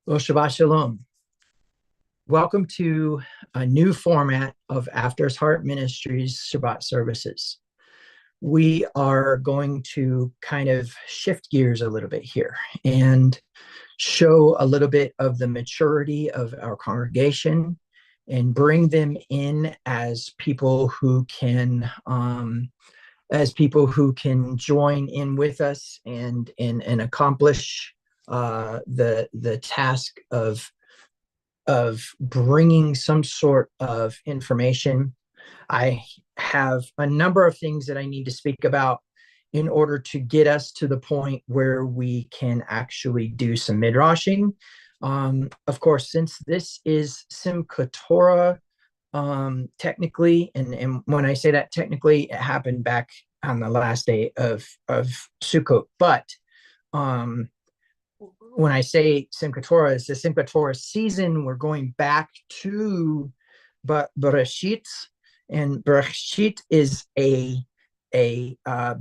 Well, Shabbat Shalom. Welcome to a new format of After's Heart Ministries Shabbat services. We are going to kind of shift gears a little bit here and show a little bit of the maturity of our congregation and bring them in as people who can join in with us and accomplish the task of bringing some sort of information. I have a number of things that I need to speak about in order to get us to the point where we can actually do some midrashing. Of course, since this is Simchat Torah, technically, and when I say that technically, it happened back on the last day of Sukkot, but um, when I say Simchat Torah, it's the Simchat Torah season. We're going back to Breshith, and Breshith is a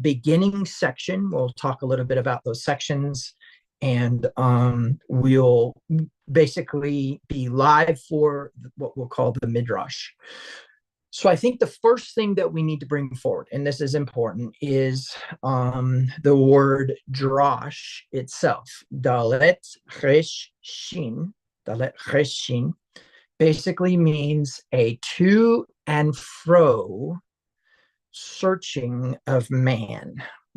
beginning section. We'll talk a little bit about those sections, and we'll basically be live for what we'll call the Midrash. So I think the first thing that we need to bring forward, and this is important, is the word drosh itself. Dalet resh shin. Dalet resh shin basically means a to and fro searching of man.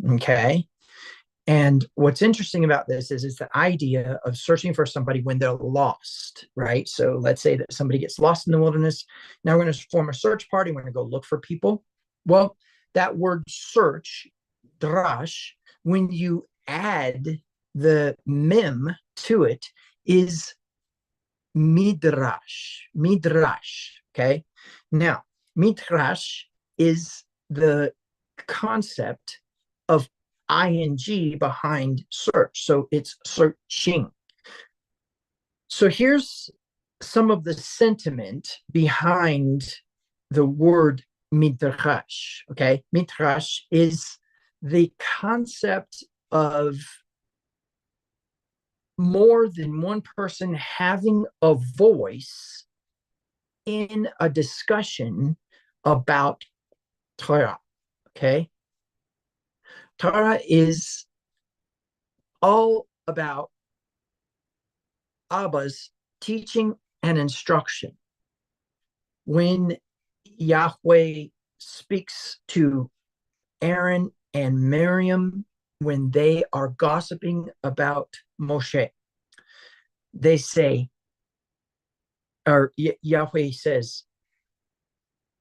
Okay. And what's interesting about this is the idea of searching for somebody when they're lost, right? So let's say that somebody gets lost in the wilderness. Now we're going to form a search party. We're going to go look for people. Well, that word search, drash, when you add the mem to it, is midrash. Midrash. Okay. Now, midrash is the concept of ing behind search. So it's searching. So here's some of the sentiment behind the word midrash. Okay. Midrash is the concept of more than one person having a voice in a discussion about Torah. Okay. Torah is all about Abba's teaching and instruction. When Yahweh speaks to Aaron and Miriam, when they are gossiping about Moshe, they say, or Yahweh says,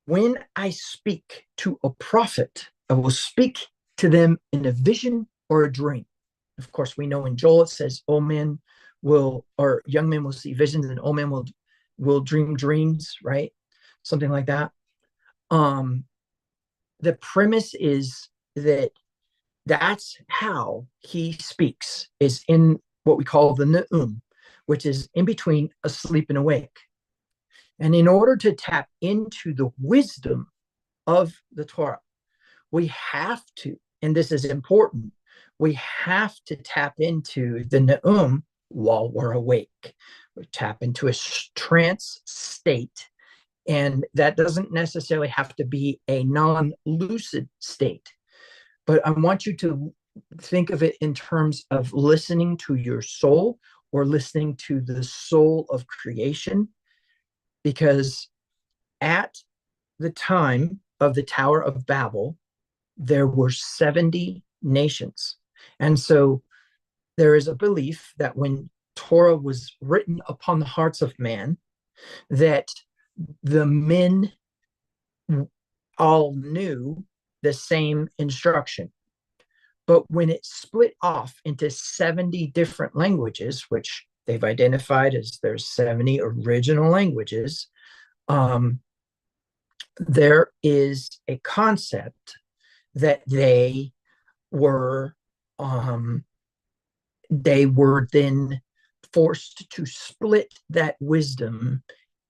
when I speak to a prophet, I will speak to them in a vision or a dream. Of course, we know in Joel it says, old men will, or young men will see visions, and old men will dream dreams, right? Something like that. The premise is that that's how he speaks, is in what we call the Ne'um, which is in between asleep and awake. And in order to tap into the wisdom of the Torah, we have to, and this is important, we have to tap into the Ne'um while we're awake. We tap into a trance state, and that doesn't necessarily have to be a non-lucid state. But I want you to think of it in terms of listening to your soul or listening to the soul of creation, because at the time of the Tower of Babel, there were 70 nations. And so there is a belief that when Torah was written upon the hearts of man, that the men all knew the same instruction. But when it split off into 70 different languages, which they've identified as there's 70 original languages, there is a concept that were they were then forced to split that wisdom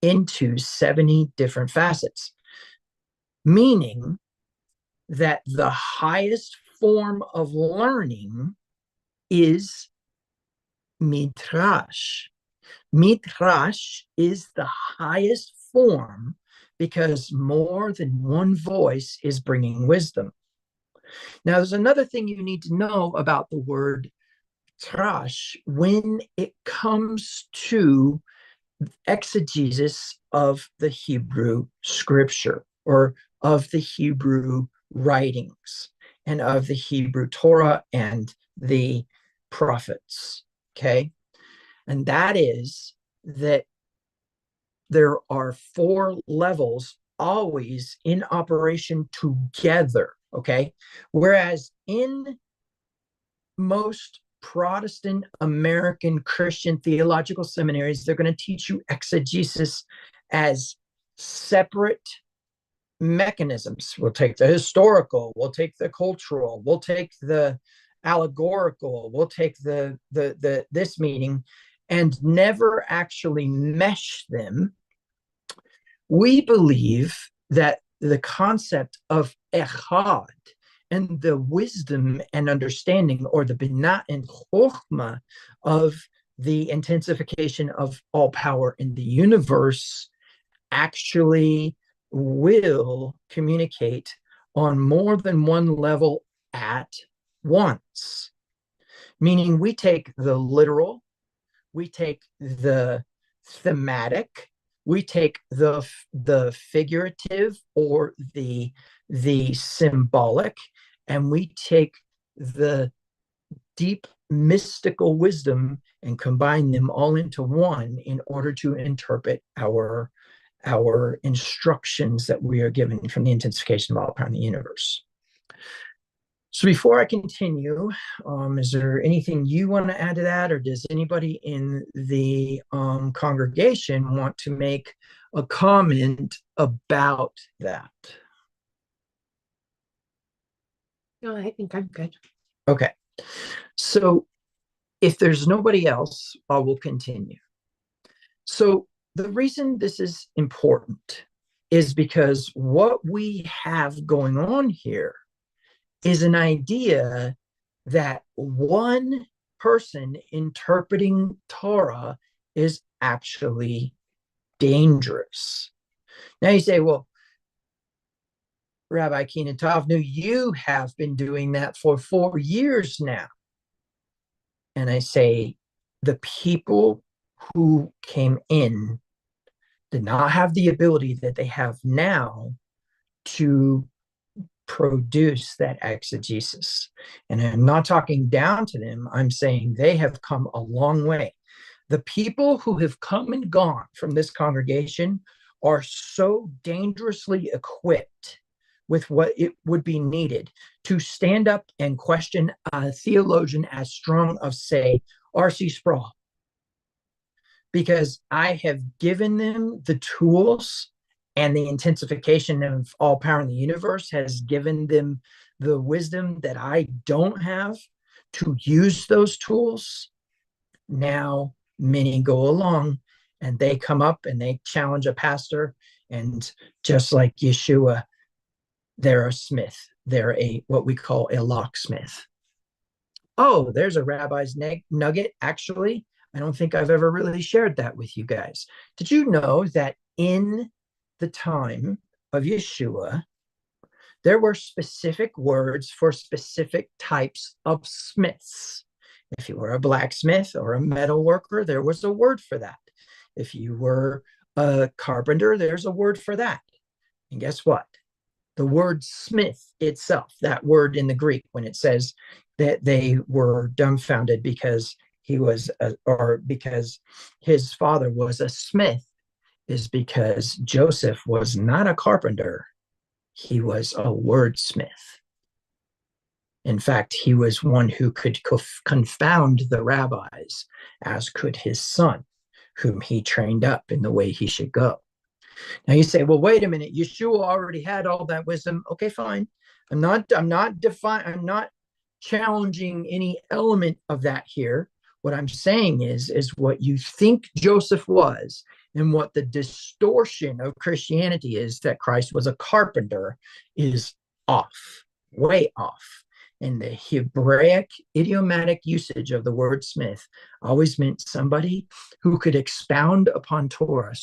into 70 different facets, meaning that the highest form of learning is midrash. Midrash is the highest form because more than one voice is bringing wisdom. Now, there's another thing you need to know about the word trash when it comes to exegesis of the Hebrew scripture or of the Hebrew writings and of the Hebrew Torah and the prophets. Okay. And that is that there are 4 levels always in operation together. Okay. Whereas in most Protestant American Christian theological seminaries, they're going to teach you exegesis as separate mechanisms. We'll take the historical, we'll take the cultural, we'll take the allegorical, we'll take the this meaning, and never actually mesh them. We believe that the concept of echad and the wisdom and understanding, or the binah and chokhmah of the intensification of all power in the universe, actually will communicate on more than one level at once. Meaning we take the literal, we take the thematic, we take the figurative or the symbolic, and we take the deep mystical wisdom and combine them all into one in order to interpret our instructions that we are given from the intensification of all power in the universe. So before I continue, is there anything you want to add to that, or does anybody in the congregation want to make a comment about that? No, I think I'm good. Okay. So if there's nobody else, I will continue. So the reason this is important is because what we have going on here is an idea that one person interpreting Torah is actually dangerous. Now you say, well, Rabbi Keenan Tovnu, you have been doing that for 4 years now. And I say, the people who came in did not have the ability that they have now to produce that exegesis. And I'm not talking down to them. I'm saying they have come a long way. The people who have come and gone from this congregation are so dangerously equipped with what it would be needed to stand up and question a theologian as strong of, say, R.C. Sproul. Because I have given them the tools, and the intensification of all power in the universe has given them the wisdom that I don't have to use those tools. Now, many go along and they come up and they challenge a pastor, and just like Yeshua, they're a smith. They're what we call a locksmith. Oh, there's a rabbi's nugget. Actually, I don't think I've ever really shared that with you guys. Did you know that in the time of Yeshua, there were specific words for specific types of smiths? If you were a blacksmith or a metal worker, there was a word for that. If you were a carpenter, there's a word for that. And guess what? The word smith itself, that word in the Greek, when it says that they were dumbfounded because he was, or because his father was a smith, is because Joseph was not a carpenter. He was a wordsmith. In fact, he was one who could confound the rabbis, as could his son, whom he trained up in the way he should go. Now you say, well, wait a minute, Yeshua already had all that wisdom. Okay, fine. I'm not challenging any element of that here. What I'm saying is what you think Joseph was and what the distortion of Christianity is, that Christ was a carpenter, is off, way off. And the Hebraic idiomatic usage of the word smith always meant somebody who could expound upon Torah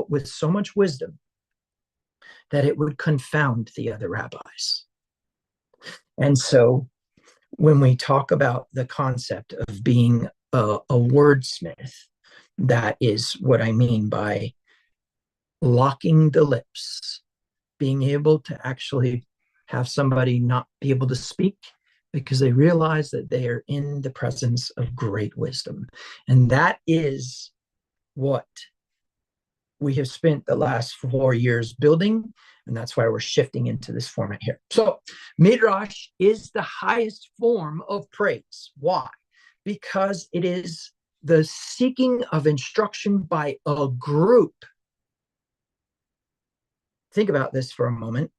with so much wisdom that it would confound the other rabbis. And so when we talk about the concept of being a wordsmith, that is what I mean by locking the lips, being able to actually have somebody not be able to speak because they realize that they are in the presence of great wisdom. And that is what we have spent the last 4 years building. And that's why we're shifting into this format here. So Midrash is the highest form of praise. Why? Because it is the seeking of instruction by a group. Think about this for a moment.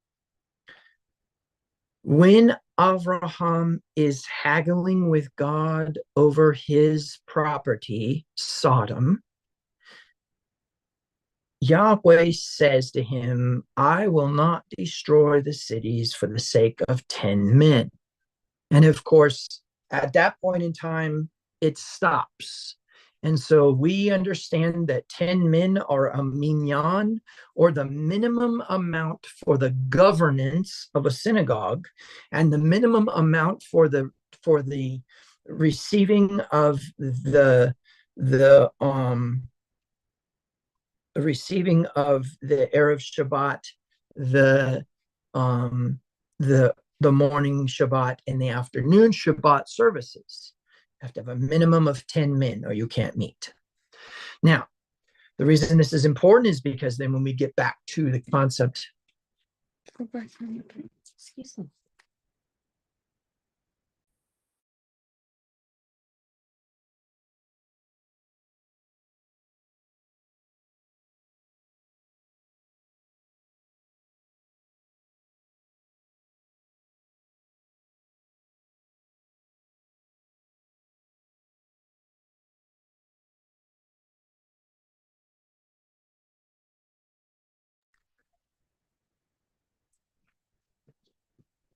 When Avraham is haggling with God over his property, Sodom, Yahweh says to him, I will not destroy the cities for the sake of 10 men. And of course, at that point in time, it stops. And so we understand that 10 men are a minyan, or the minimum amount for the governance of a synagogue, and the minimum amount for the receiving of the Erev Shabbat, the morning Shabbat, and the afternoon Shabbat services. You have to have a minimum of 10 men or you can't meet. Now, the reason this is important is because then when we get back to the concept. Excuse me.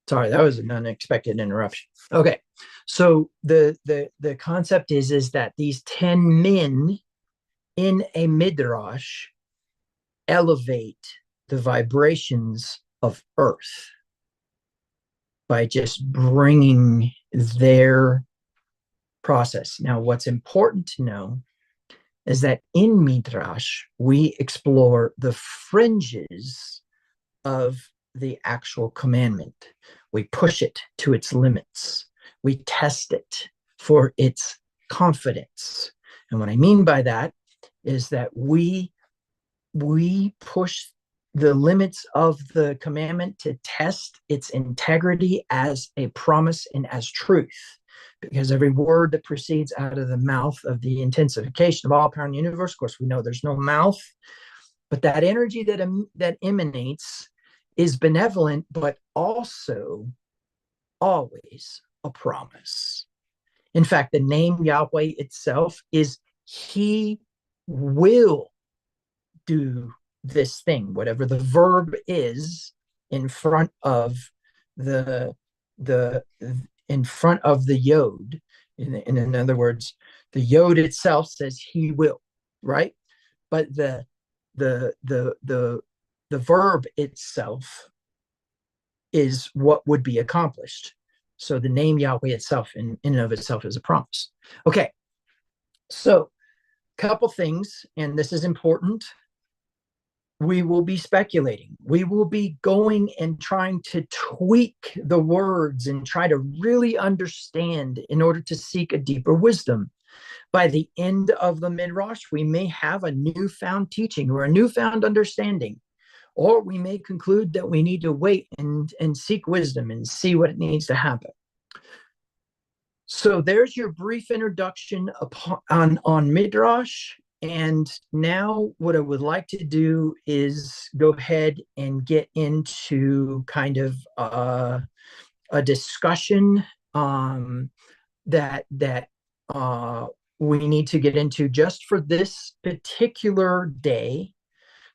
Sorry, that was an unexpected interruption. Okay, so the concept is that these 10 men in a midrash elevate the vibrations of earth by just bringing their process. Now, what's important to know is that in midrash we explore the fringes of the actual commandment. We push it to its limits. We test it for its confidence. And what I mean by that is that we push the limits of the commandment to test its integrity as a promise and as truth. Because every word that proceeds out of the mouth of the intensification of all power in the universe, of course, we know there's no mouth, but that energy that emanates is benevolent, but also always a promise. In fact, the name Yahweh itself is He will do this thing, whatever the verb is in front of the yod. In other words, the yod itself says He will, right? But the verb itself is what would be accomplished. So the name Yahweh itself in and of itself is a promise. Okay, so a couple things, and this is important. We will be speculating. We will be going and trying to tweak the words and try to really understand in order to seek a deeper wisdom. By the end of the Midrash, we may have a newfound teaching or a newfound understanding, or we may conclude that we need to wait and seek wisdom and see what needs to happen. So there's your brief introduction on Midrash. And now what I would like to do is go ahead and get into kind of a discussion that we need to get into just for this particular day,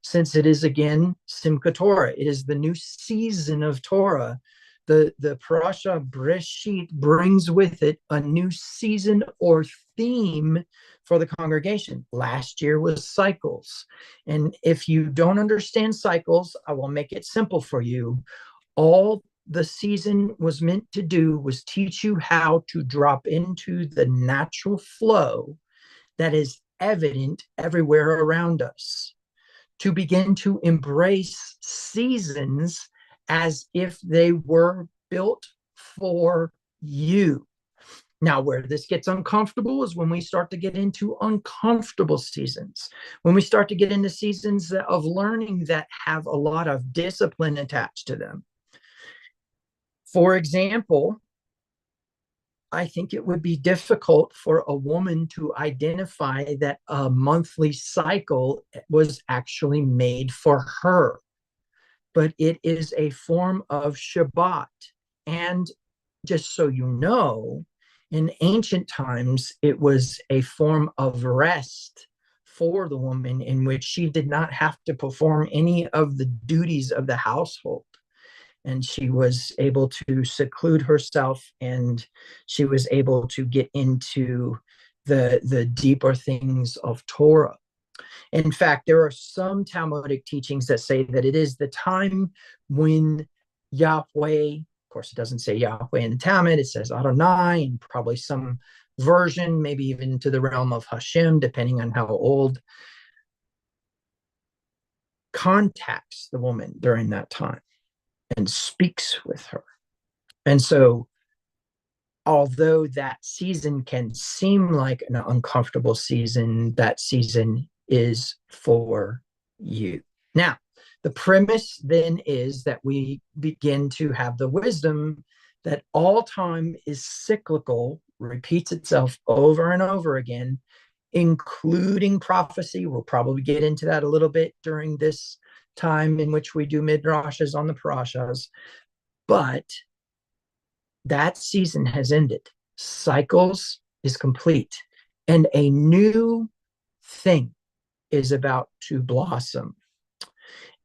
since it is, again, Simchat Torah. It is the new season of Torah The parasha Breshith brings with it a new season or theme for the congregation. Last year was cycles. And if you don't understand cycles, I will make it simple for you. All the season was meant to do was teach you how to drop into the natural flow that is evident everywhere around us, to begin to embrace seasons as if they were built for you. Now, where this gets uncomfortable is when we start to get into uncomfortable seasons, when we start to get into seasons of learning that have a lot of discipline attached to them. For example, I think it would be difficult for a woman to identify that a monthly cycle was actually made for her, but it is a form of Shabbat. And just so you know, in ancient times, it was a form of rest for the woman in which she did not have to perform any of the duties of the household. And she was able to seclude herself, and she was able to get into the deeper things of Torah. In fact, there are some Talmudic teachings that say that it is the time when Yahweh, of course, it doesn't say Yahweh in the Talmud, it says Adonai, and probably some version, maybe even to the realm of Hashem, depending on how old, contacts the woman during that time and speaks with her. And so, although that season can seem like an uncomfortable season, that season is for you. Now, the premise then is that we begin to have the wisdom that all time is cyclical, repeats itself over and over again, including prophecy. We'll probably get into that a little bit during this time in which we do midrashes on the parashas, but that season has ended. Cycles is complete, and a new thing is about to blossom.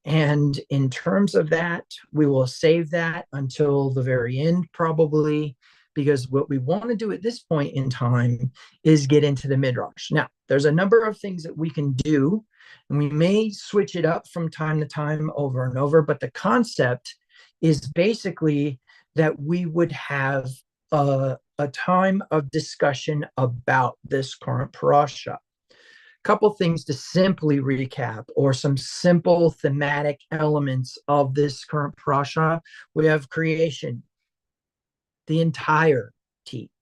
And in terms of that, we will save that until the very end, probably, because what we want to do at this point in time is get into the Midrash. Now, there's a number of things that we can do, and we may switch it up from time to time over and over, but the concept is basically that we would have a time of discussion about this current parasha. Couple things to simply recap, or some simple thematic elements of this current parasha. We have creation, the entirety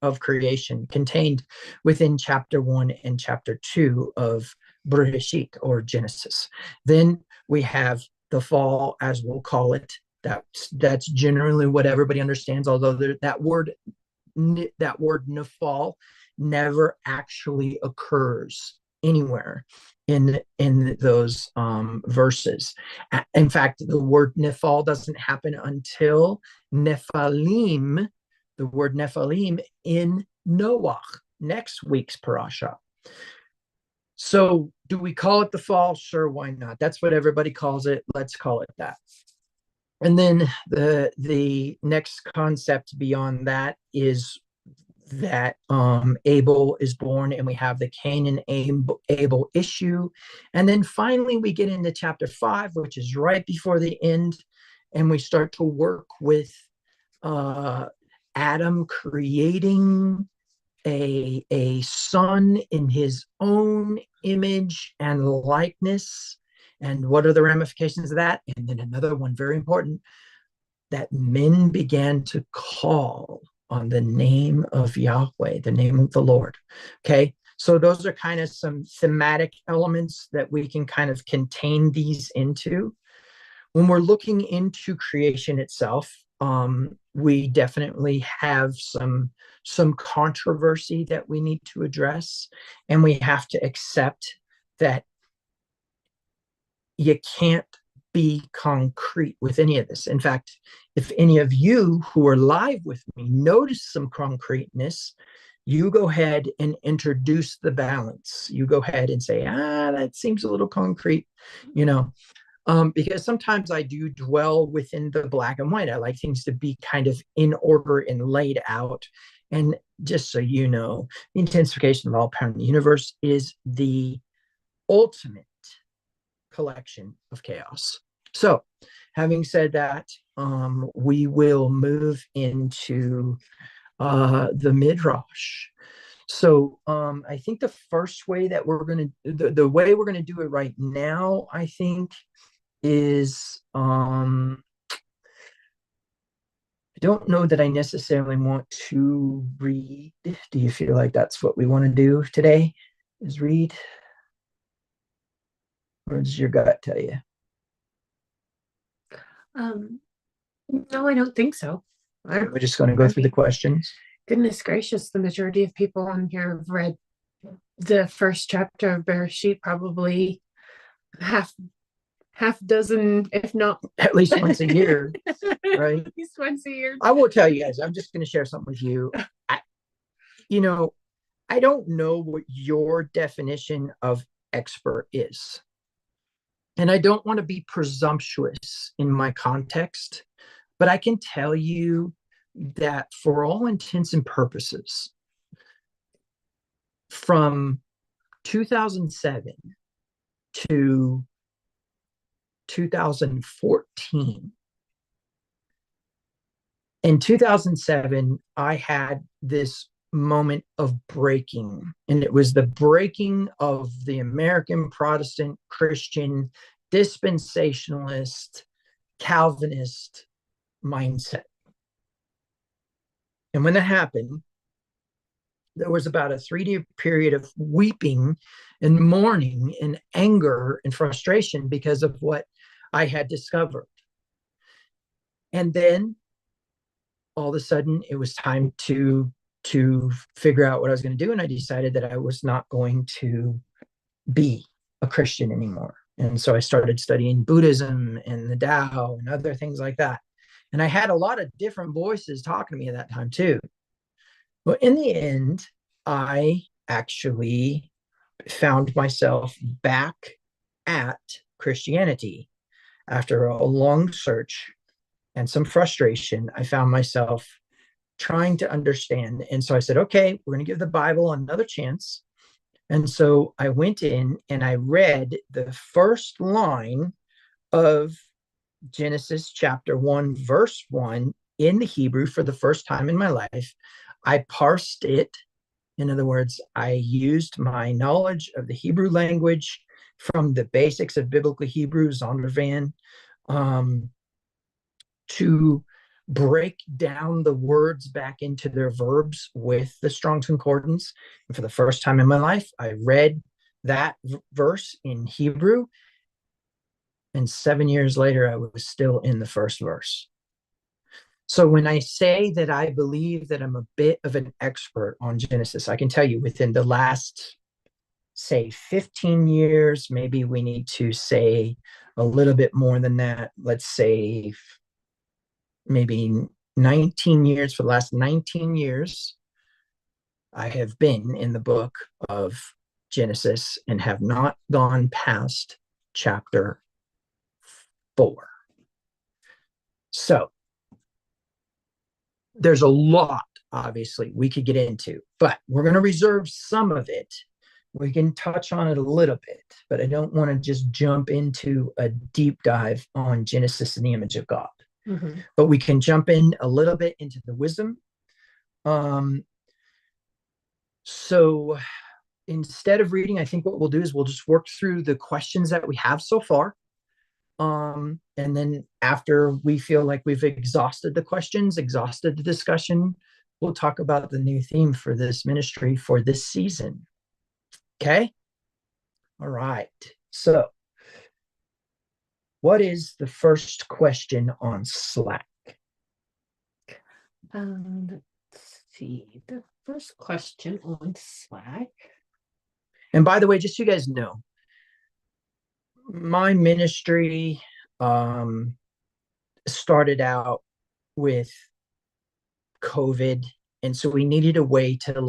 of creation contained within chapter 1 and chapter 2 of Breshith, or Genesis. Then we have the fall, as we'll call it. That's generally what everybody understands, although that word nafal never actually occurs anywhere in those verses. In fact, the word nefal doesn't happen until nephalim, the word nephalim, in Noach, next week's parasha. So do we call it the fall? Sure, why not? That's what everybody calls it. Let's call it that. And then the next concept beyond that is that Abel is born, and we have the Cain and Abel issue. And then finally we get into chapter 5, which is right before the end, and we start to work with Adam creating a son in his own image and likeness. And what are the ramifications of that? And then another one, very important, that men began to call on the name of Yahweh, the name of the Lord. Okay, so those are kind of some thematic elements that we can kind of contain these into. When we're looking into creation itself, we definitely have some controversy that we need to address, and we have to accept that you can't be concrete with any of this. In fact, if any of you who are live with me notice some concreteness, you go ahead and introduce the balance. You go ahead and say, that seems a little concrete, Because sometimes I do dwell within the black and white. I like things to be kind of in order and laid out. And just so you know, the intensification of all power in the universe is the ultimate collection of chaos. So, having said that, we will move into the Midrash. So I think the first way that we're going to, the way we're going to do it right now, I think, is I don't know that I necessarily want to read. Do you feel like that's what we want to do today? Is read? Or does your gut tell you? No, I don't think so. We're just going to go through the questions. Goodness gracious, the majority of people on here have read the first chapter of Breshith probably half dozen, if not at least once a year, right? At least once a year. I will tell you guys, I'm just going to share something with you. I don't know what your definition of expert is. And I don't want to be presumptuous in my context, but I can tell you that for all intents and purposes, from 2007 to 2014, in 2007, I had this moment of breaking, and it was the breaking of the American Protestant Christian dispensationalist Calvinist mindset. And when that happened, there was about a 3-day period of weeping and mourning and anger and frustration because of what I had discovered. And then all of a sudden it was time to figure out what I was going to do. And I decided that I was not going to be a Christian anymore. And so I started studying Buddhism and the Tao and other things like that. And I had a lot of different voices talking to me at that time too. But in the end, I actually found myself back at Christianity. After a long search and some frustration, I found myself trying to understand. And so I said, okay, we're going to give the Bible another chance. And so I went in and I read the first line of Genesis chapter 1, verse 1 in the Hebrew for the first time in my life. I parsed it. In other words, I used my knowledge of the Hebrew language from the basics of biblical Hebrew, Zondervan, to break down the words back into their verbs with the Strong's Concordance. And for the first time in my life, I read that verse in Hebrew. And 7 years later, I was still in the first verse. So when I say that I believe that I'm a bit of an expert on Genesis, I can tell you within the last, say, 15 years, maybe we need to say a little bit more than that. Let's say maybe 19 years. For the last 19 years, I have been in the book of Genesis and have not gone past chapter 4. So there's a lot, obviously, we could get into, but we're going to reserve some of it. We can touch on it a little bit, but I don't want to just jump into a deep dive on Genesis and the image of God. Mm-hmm. But we can jump in a little bit into the wisdom. So instead of reading, I think what we'll do is we'll just work through the questions that we have so far. And then after we feel like we've exhausted the questions, exhausted the discussion, we'll talk about the new theme for this ministry for this season. Okay? All right. So what is the first question on Slack? Let's see. The first question on Slack. And by the way, just so you guys know, my ministry started out with COVID, and so we needed a way to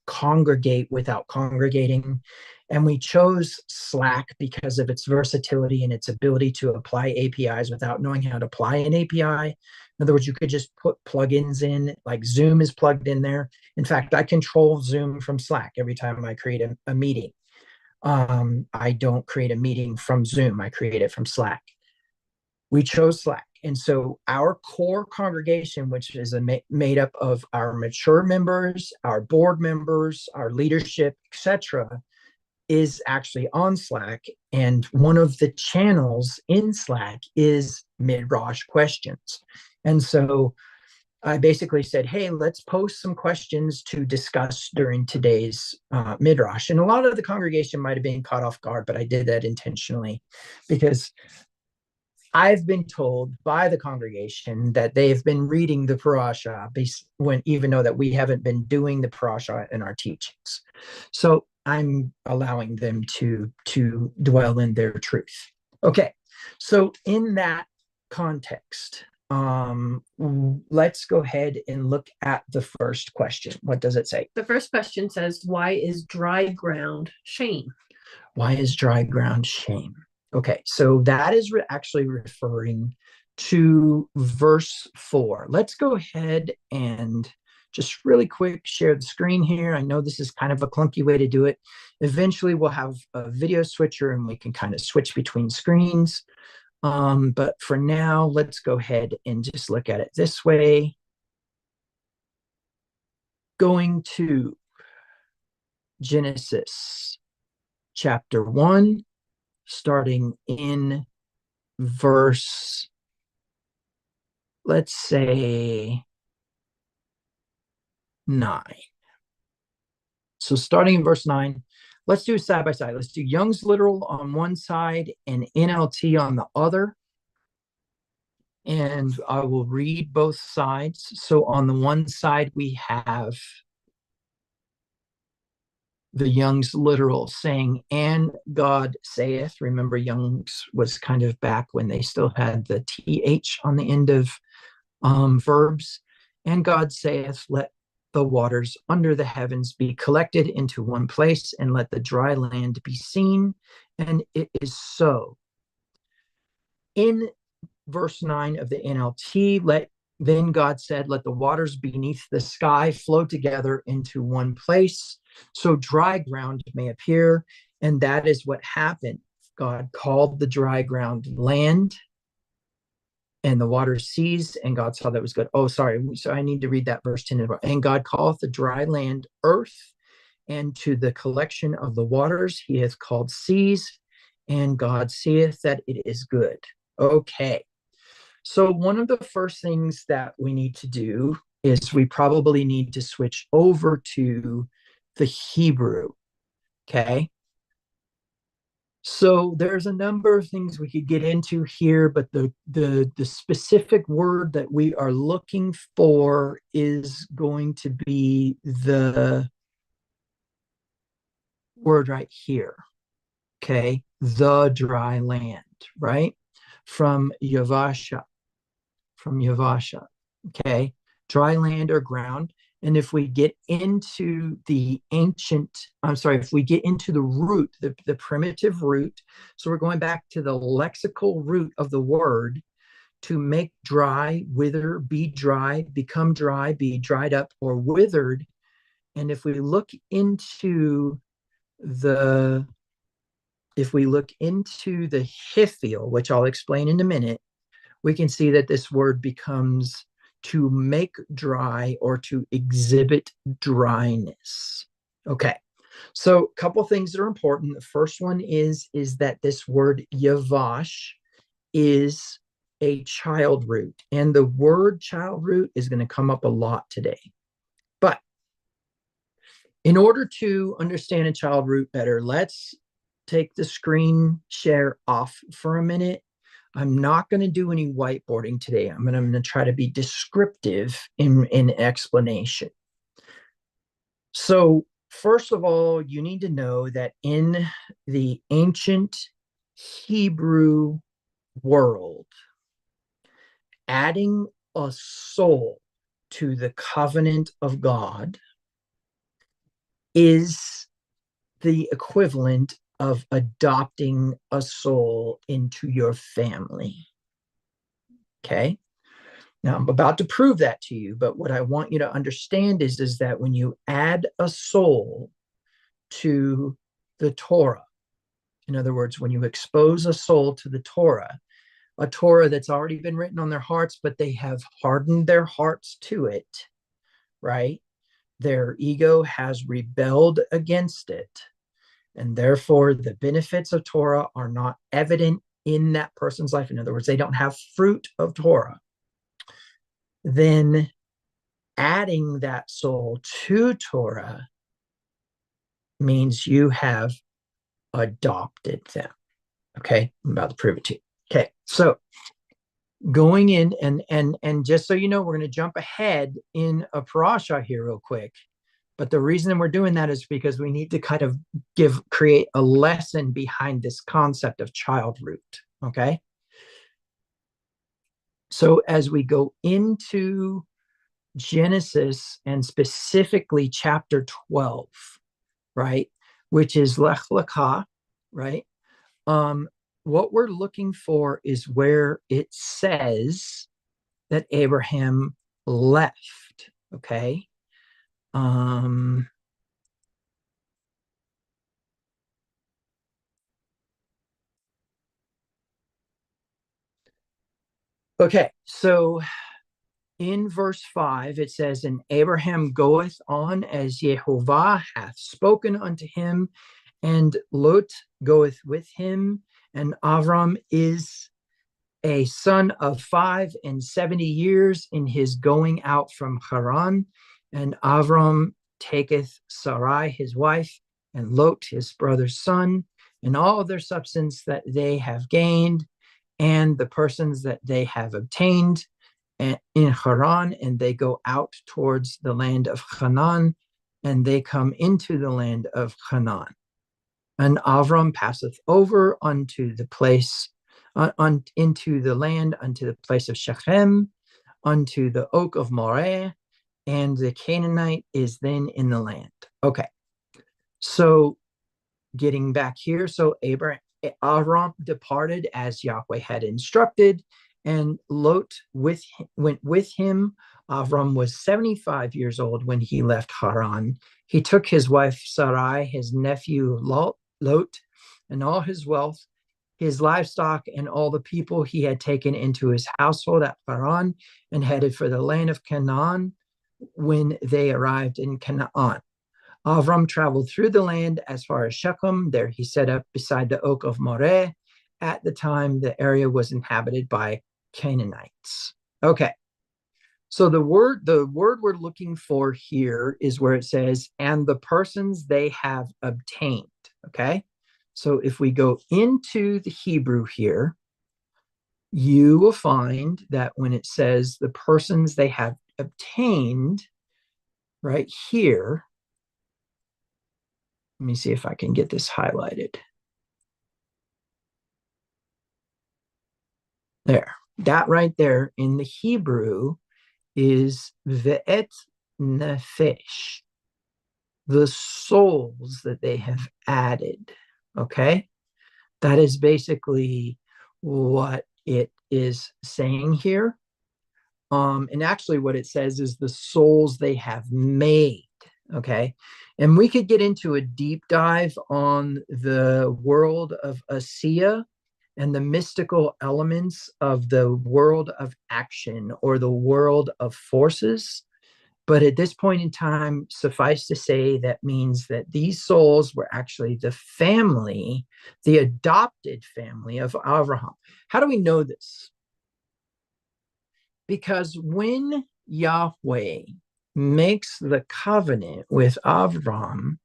congregate without congregating. And we chose Slack because of its versatility and its ability to apply APIs without knowing how to apply an API. In other words, you could just put plugins in, like Zoom is plugged in there. In fact, I control Zoom from Slack every time I create a meeting. I don't create a meeting from Zoom, I create it from Slack. We chose Slack. And so our core congregation, which is made up of our mature members, our board members, our leadership, etc., is actually on Slack. And one of the channels in Slack is Midrash questions. And so I basically said, hey, let's post some questions to discuss during today's Midrash. And a lot of the congregation might have been caught off guard, but I did that intentionally because I've been told by the congregation that they've been reading the parasha even though that we haven't been doing the parasha in our teachings. So I'm allowing them to dwell in their truth. Okay, so in that context, let's go ahead and look at the first question. What does it say? The first question says, why is dry ground shame? Why is dry ground shame? Okay, so that is actually referring to verse 4. Let's go ahead and just really quick share the screen here. I know this is kind of a clunky way to do it. Eventually, we'll have a video switcher and we can kind of switch between screens. But for now, let's go ahead and just look at it this way. Going to Genesis chapter 1, starting in verse, let's say 9. So starting in verse 9, let's do side by side. Let's do Young's literal on one side and NLT on the other. And I will read both sides. So on the one side, we have the Young's literal saying, and God saith. Remember, Young's was kind of back when they still had the TH on the end of verbs. And God saith, let the waters under the heavens be collected into one place, and let the dry land be seen. And it is so. In verse 9 of the NLT, then God said, let the waters beneath the sky flow together into one place, so dry ground may appear. And that is what happened. God called the dry ground land, and the waters ceased, and God saw that was good. Oh, sorry. So I need to read that verse 10. And God calleth the dry land earth, and to the collection of the waters he hath called seas, and God seeth that it is good. Okay. So one of the first things that we need to do is we probably need to switch over to the Hebrew. Okay. So there's a number of things we could get into here, but the specific word that we are looking for is going to be the word right here. Okay. The dry land, right? From Yavasha. Okay. Dry land or ground. And if we get into the if we get into the root, the primitive root, so we're going back to the lexical root of the word, to make dry, wither, be dry, become dry, be dried up or withered. And if we look into the Hifil, which I'll explain in a minute, we can see that this word becomes to make dry or to exhibit dryness. Okay, so a couple things that are important. The first one is that this word yavash is a child root, and the word child root is going to come up a lot today. But in order to understand a child root better, let's take the screen share off for a minute. I'm not going to do any whiteboarding today. I'm going to try to be descriptive in explanation. So first of all, you need to know that in the ancient Hebrew world, adding a soul to the covenant of God is the equivalent of adopting a soul into your family. Okay. Now I'm about to prove that to you, but what I want you to understand is that when you add a soul to the Torah, in other words, when you expose a soul to the Torah, a Torah that's already been written on their hearts, but they have hardened their hearts to it, right? Their ego has rebelled against it. And therefore, the benefits of Torah are not evident in that person's life. In other words, they don't have fruit of Torah. Then adding that soul to Torah means you have adopted them. Okay, I'm about to prove it to you. Okay, so going in and just so you know, we're going to jump ahead in a parasha here real quick. But the reason we're doing that is because we need to kind of create a lesson behind this concept of child root. Okay. So as we go into Genesis and specifically chapter 12, right, which is Lech Lecha, right? What we're looking for is where it says that Abraham left. Okay. Okay, so in verse 5, it says, and Abraham goeth on as Jehovah hath spoken unto him, and Lot goeth with him, and Avram is a son of 75 years in his going out from Haran, and Avram taketh Sarai his wife, and Lot his brother's son, and all their substance that they have gained, and the persons that they have obtained in Haran, and they go out towards the land of Canaan, and they come into the land of Canaan. And Avram passeth over unto the place, into the land, unto the place of Shechem, unto the oak of Moreh, and the Canaanite is then in the land. Okay, so getting back here, so Avram departed as Yahweh had instructed, and Lot went with him. Avram was 75 years old when he left Haran. He took his wife Sarai, his nephew Lot, and all his wealth, his livestock, and all the people he had taken into his household at Haran, and headed for the land of Canaan. When they arrived in Canaan, Avram traveled through the land as far as Shechem. There he set up beside the oak of Moreh. At the time, the area was inhabited by Canaanites. Okay, so the word we're looking for here is where it says, and the persons they have obtained. Okay, so if we go into the Hebrew here, you will find that when it says the persons they have obtained, right here, let me see if I can get this highlighted. There, that right there in the Hebrew is ve'et nefesh, the souls that they have added. Okay, that is basically what it is saying here. And actually, what it says is the souls they have made. Okay, and we could get into a deep dive on the world of Asiya and the mystical elements of the world of action or the world of forces. But at this point in time, suffice to say, that means that these souls were actually the family, the adopted family of Abraham. How do we know this? Because when Yahweh makes the covenant with Abraham,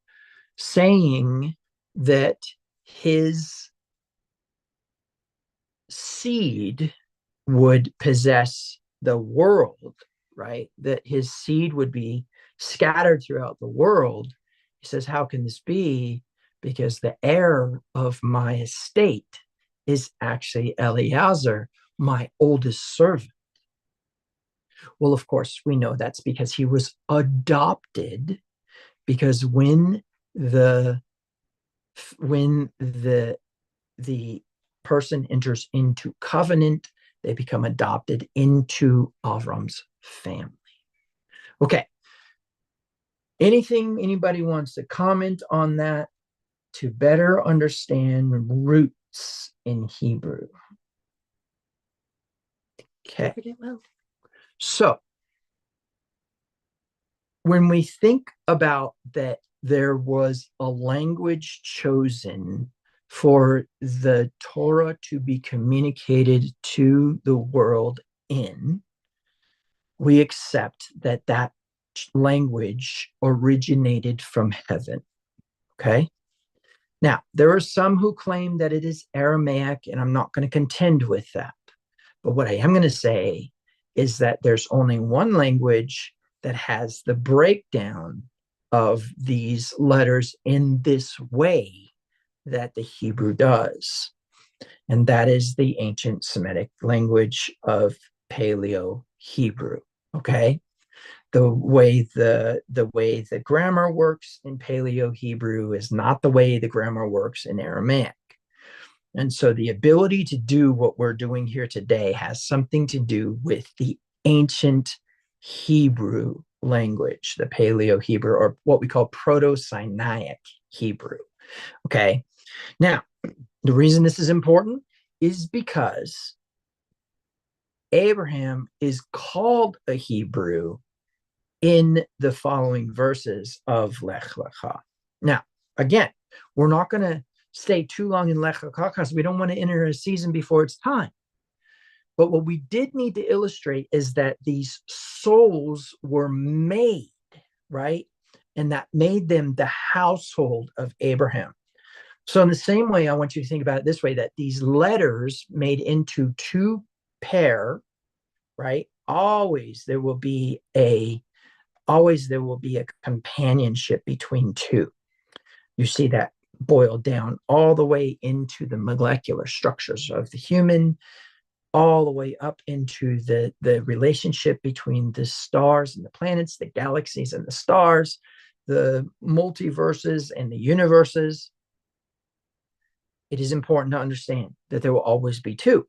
saying that his seed would possess the world, right? That his seed would be scattered throughout the world. He says, how can this be? Because the heir of my estate is actually Eliezer, my oldest servant. Well, of course, we know that's because he was adopted because when the person enters into covenant, they become adopted into Avram's family. Okay. Anything anybody wants to comment on that to better understand roots in Hebrew? Okay. So when we think about that, there was a language chosen for the Torah to be communicated to the world in, we accept that that language originated from heaven. Okay. Now, there are some who claim that it is Aramaic, and I'm not going to contend with that. But what I am going to say is that there's only one language that has the breakdown of these letters in this way that the Hebrew does. And that is the ancient Semitic language of Paleo Hebrew. Okay. The way the grammar works in Paleo Hebrew is not the way the grammar works in Aramaic. And so the ability to do what we're doing here today has something to do with the ancient Hebrew language, the Paleo Hebrew, or what we call Proto-Sinaitic Hebrew. Okay. Now, the reason this is important is because Abraham is called a Hebrew in the following verses of Lech Lecha. Now, again, we're not going to stay too long in Lech Lecha because we don't want to enter a season before it's time. But what we did need to illustrate is that these souls were made, right? And that made them the household of Abraham. So in the same way, I want you to think about it this way, that these letters made into two pair, right? Always there will be a companionship between two. You see that boiled down all the way into the molecular structures of the human, all the way up into the relationship between the stars and the planets, the galaxies and the stars, the multiverses and the universes. It is important to understand that there will always be two.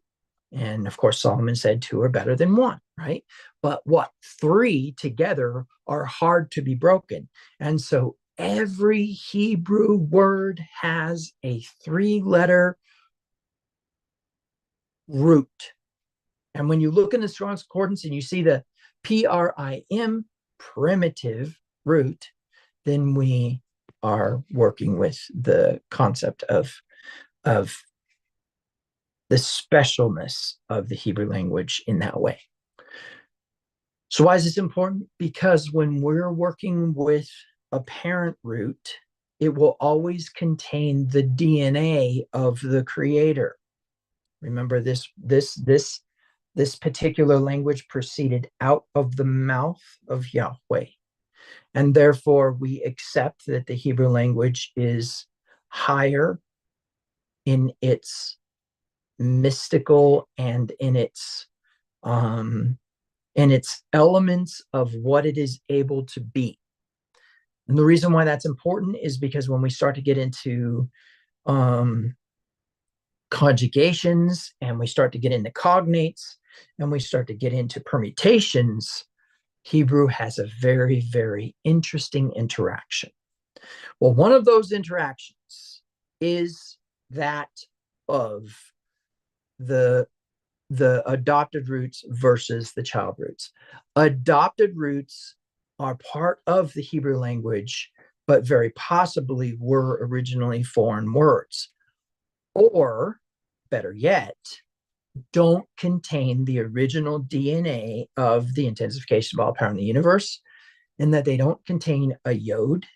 And of course, Solomon said two are better than one, right? But three together are hard to be broken. And so every Hebrew word has a 3-letter root. And when you look in the Strong's Concordance and you see the PRIM, primitive root, then we are working with the concept of the specialness of the Hebrew language in that way. So why is this important? Because when we're working with a parent root, it will always contain the DNA of the creator. Remember, this particular language proceeded out of the mouth of Yahweh. And therefore, we accept that the Hebrew language is higher in its mystical and in its elements of what it is able to be. And the reason why that's important is because when we start to get into conjugations and we start to get into cognates and we start to get into permutations, Hebrew has a very, very interesting interaction. Well, one of those interactions is that of the adopted roots versus the child roots. Adopted roots are part of the Hebrew language, but very possibly were originally foreign words. Or, better yet, don't contain the original DNA of the intensification of all power in the universe, and that they don't contain a yod,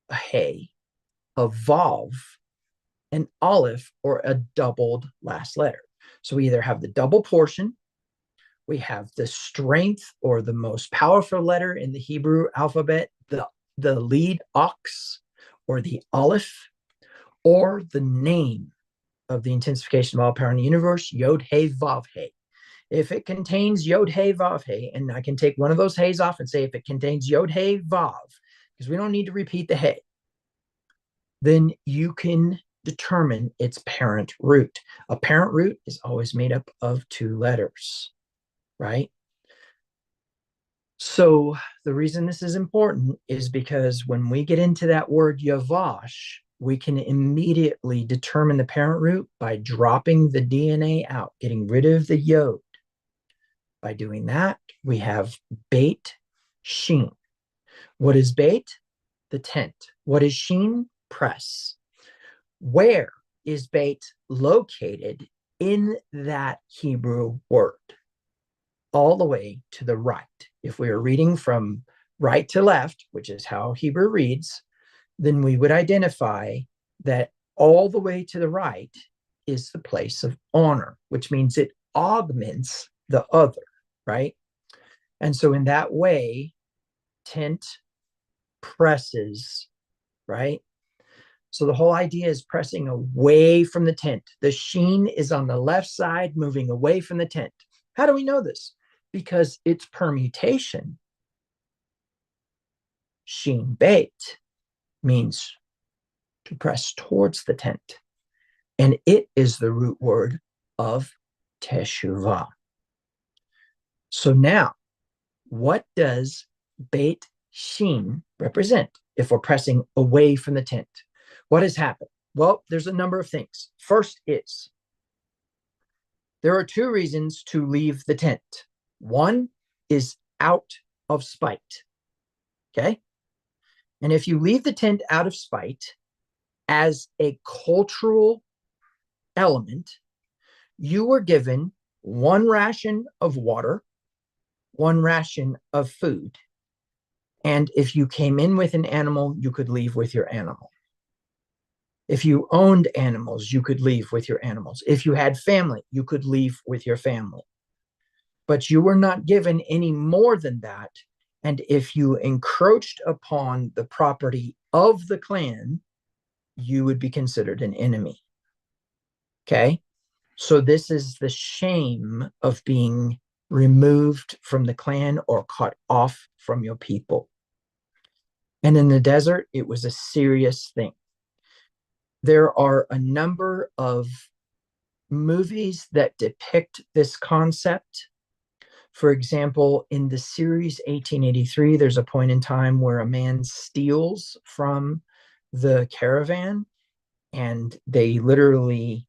a hey, a vav, an aleph, or a doubled last letter. So we either have the double portion, we have the strength or the most powerful letter in the Hebrew alphabet, the lead ox, or the aleph, or the name of the intensification of all power in the universe, Yod Hey Vav Hey. If it contains Yod Hey Vav Hey, and I can take one of those Heys off and say if it contains Yod Hey Vav, because we don't need to repeat the hey, then you can determine its parent root. A parent root is always made up of two letters, right? So the reason this is important is because when we get into that word yavash, we can immediately determine the parent root by dropping the DNA out, getting rid of the yod. By doing that, we have beit sheen. What is beit? The tent. What is sheen? Press. Where is beit located in that Hebrew word? All the way to the right. If we are reading from right to left, which is how Hebrew reads, then we would identify that all the way to the right is the place of honor, which means it augments the other, right? And so in that way, tent presses, right? So the whole idea is pressing away from the tent. The sheen is on the left side, moving away from the tent. How do we know this? Because its permutation, sheen beit, means to press towards the tent. And it is the root word of teshuvah. So now, what does beit sheen represent if we're pressing away from the tent? What has happened? Well, there's a number of things. First is, there are two reasons to leave the tent. One is out of spite. Okay? And if you leave the tent out of spite as a cultural element, you were given one ration of water, one ration of food. And if you came in with an animal, you could leave with your animal. If you owned animals, you could leave with your animals. If you had family, you could leave with your family. But you were not given any more than that. And if you encroached upon the property of the clan, you would be considered an enemy. Okay? So this is the shame of being removed from the clan or cut off from your people. And in the desert, it was a serious thing. There are a number of movies that depict this concept. For example, in the series 1883, there's a point in time where a man steals from the caravan and they literally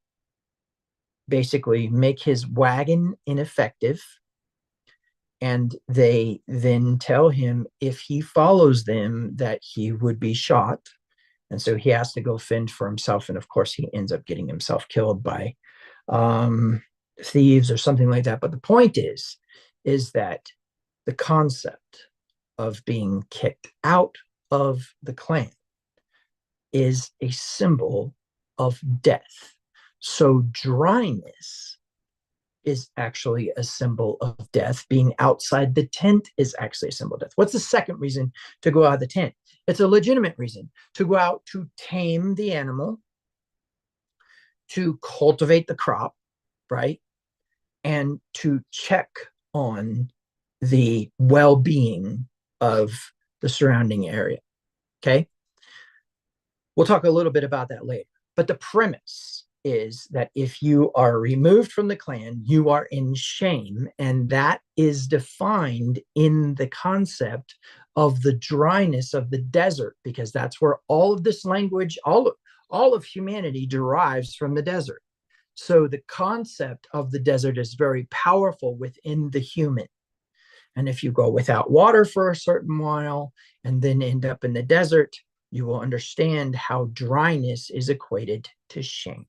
basically make his wagon ineffective. And they then tell him if he follows them that he would be shot. And so he has to go fend for himself. And of course, he ends up getting himself killed by thieves or something like that. But the point is that the concept of being kicked out of the clan is a symbol of death. So dryness is actually a symbol of death. Being outside the tent is actually a symbol of death. What's the second reason to go out of the tent? It's a legitimate reason to go out to tame the animal, to cultivate the crop, right? And to check on the well-being of the surrounding area. Okay? We'll talk a little bit about that later. But the premise is that if you are removed from the clan, you are in shame, and that is defined in the concept of the dryness of the desert, because that's where all of this language, all of humanity derives from the desert. So the concept of the desert is very powerful within the human. And if you go without water for a certain while and then end up in the desert, you will understand how dryness is equated to shame.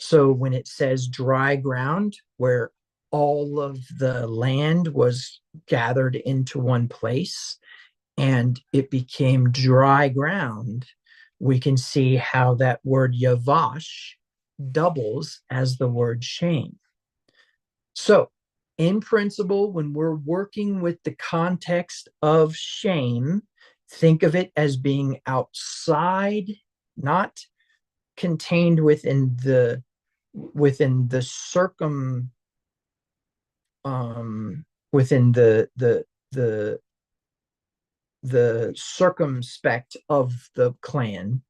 So when it says dry ground, where all of the land was gathered into one place and it became dry ground, we can see how that word yavash doubles as the word shame. So in principle, when we're working with the context of shame, think of it as being outside, not contained within the circum within the the circumspect of the clan,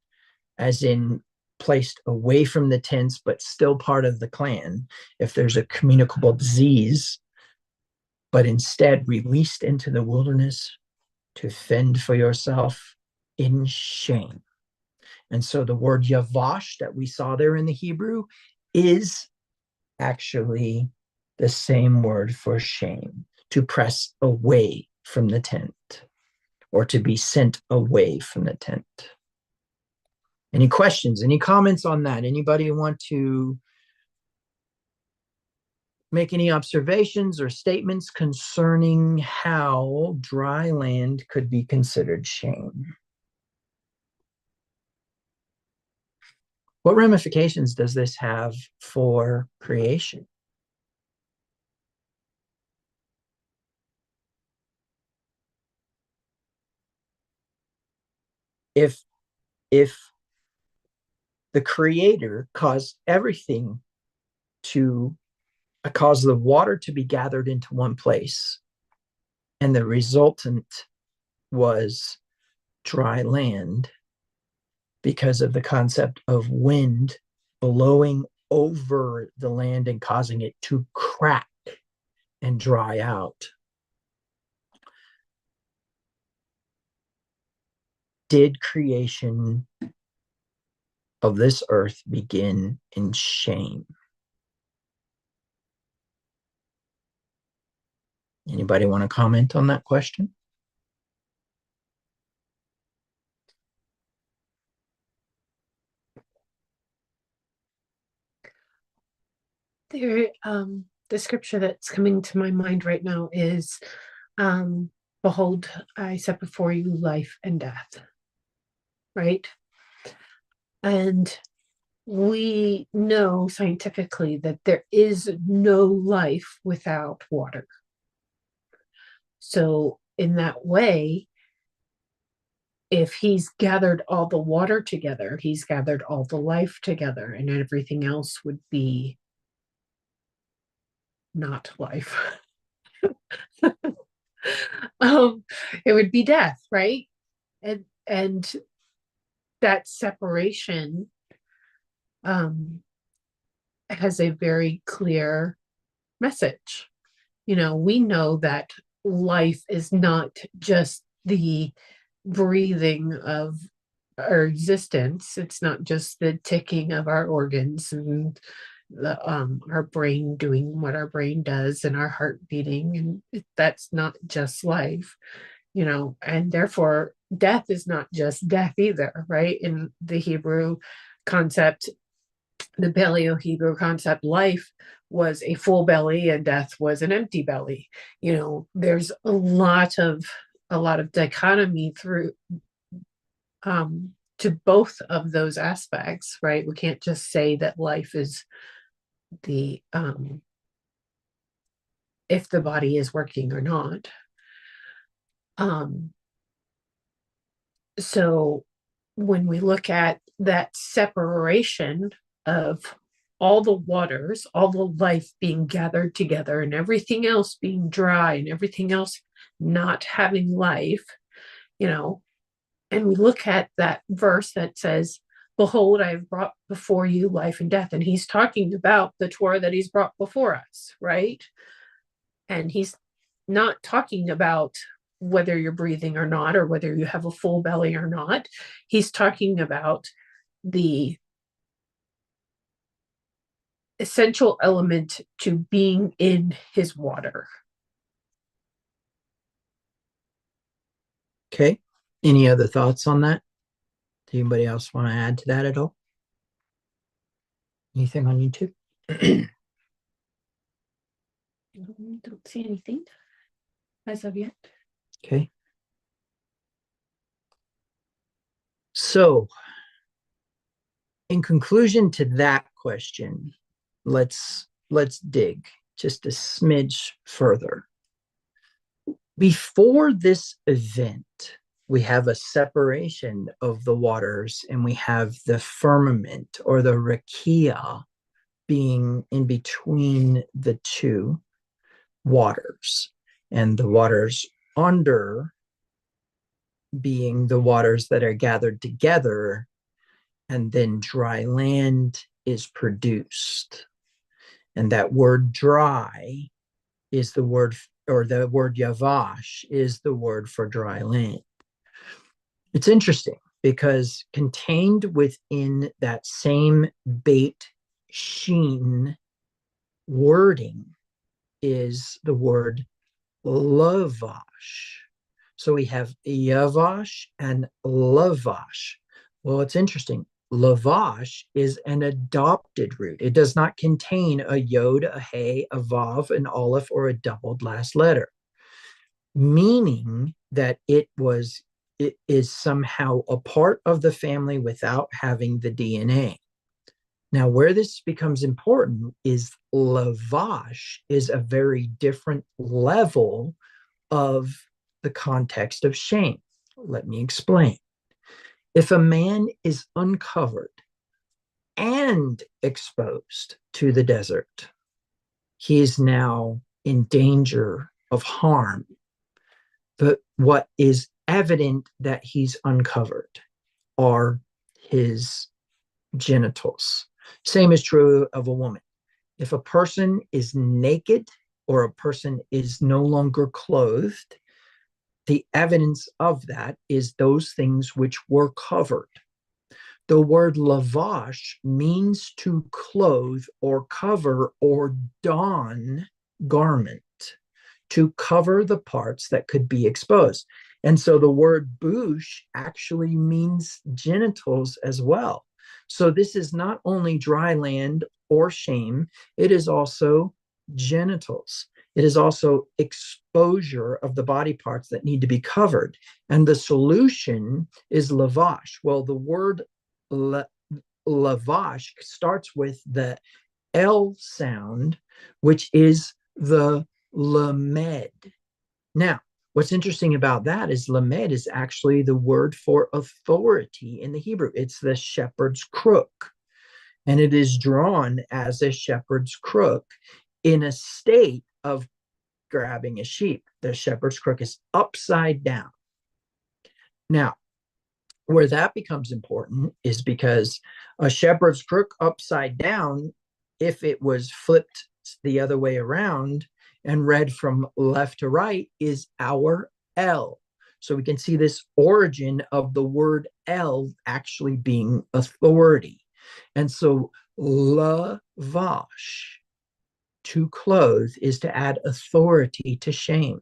as in placed away from the tents, but still part of the clan, if there's a communicable disease, but instead released into the wilderness to fend for yourself in shame. And so the word yavash that we saw there in the Hebrew is actually the same word for shame, to press away from the tent or to be sent away from the tent. Any questions, any comments on that? Anybody want to make any observations or statements concerning how dry land could be considered shame? What ramifications does this have for creation? If the creator caused everything to cause the water to be gathered into one place, and the resultant was dry land because of the concept of wind blowing over the land and causing it to crack and dry out. Did creation of this earth begin in shame? Anybody want to comment on that question? There, the scripture that's coming to my mind right now is, behold, I set before you life and death, right? And we know scientifically that there is no life without water. So in that way, if he's gathered all the water together, he's gathered all the life together, and everything else would be not life. It would be death, right? And that separation has a very clear message. We know that life is not just the breathing of our existence. It's not just the ticking of our organs and our brain doing what our brain does and our heart beating, and that's not just life, and therefore death is not just death either, right? In the Hebrew concept, the Paleo-Hebrew concept, life was a full belly and death was an empty belly. There's a lot of dichotomy through to both of those aspects, right? We can't just say that life is the if the body is working or not. So when we look at that separation of all the waters, all the life being gathered together and everything else being dry and everything else not having life, and we look at that verse that says, behold, I have brought before you life and death. And he's talking about the Torah that he's brought before us, right? And he's not talking about whether you're breathing or not, or whether you have a full belly or not. He's talking about the essential element to being in his water. Okay. Any other thoughts on that? Does anybody else want to add to that at all? Anything on YouTube? Don't see anything as of yet. Okay. So, in conclusion to that question, let's dig just a smidge further. Before this event, we have a separation of the waters, and we have the firmament or the rakia being in between the two waters, and the waters under being the waters that are gathered together, and then dry land is produced. And that word dry is the word, or the word yavash is the word for dry land. It's interesting because contained within that same beit sheen wording is the word lavash. So we have yavash and lavash. Well, it's interesting. Lavash is an adopted root. It does not contain a yod, a hey, a vav, an aleph, or a doubled last letter, meaning that it is somehow a part of the family without having the DNA. Now, where this becomes important is lavash is a very different level of the context of shame. Let me explain. If a man is uncovered and exposed to the desert, he is now in danger of harm. But what is evident that he's uncovered are his genitals. Same is true of a woman. If a person is naked or a person is no longer clothed, the evidence of that is those things which were covered. The word lavash means to clothe or cover or don garment, to cover the parts that could be exposed. And so the word bush actually means genitals as well. So this is not only dry land or shame, it is also genitals. It is also exposure of the body parts that need to be covered. And the solution is lavash. Well, the word lavash starts with the L sound, which is the lamed. Now, what's interesting about that is lamed is actually the word for authority in the Hebrew. It's the shepherd's crook. And it is drawn as a shepherd's crook in a state of grabbing a sheep. The shepherd's crook is upside down. Now, where that becomes important is because a shepherd's crook upside down, if it was flipped the other way around and read from left to right, is our L. So we can see this origin of the word L actually being authority. And so lavash, to clothe, is to add authority to shame.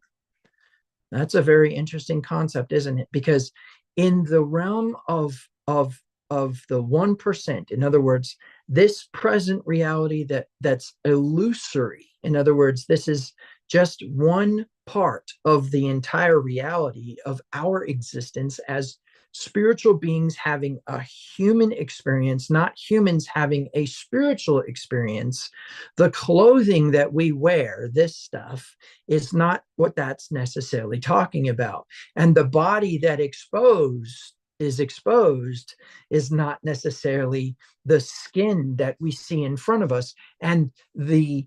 That's a very interesting concept, isn't it? Because in the realm of the 1%, in other words, this present reality that's illusory, in other words, this is just one part of the entire reality of our existence as spiritual beings having a human experience, not humans having a spiritual experience. The clothing that we wear, this stuff, is not what that's necessarily talking about. And the body that is exposed is not necessarily the skin that we see in front of us. And the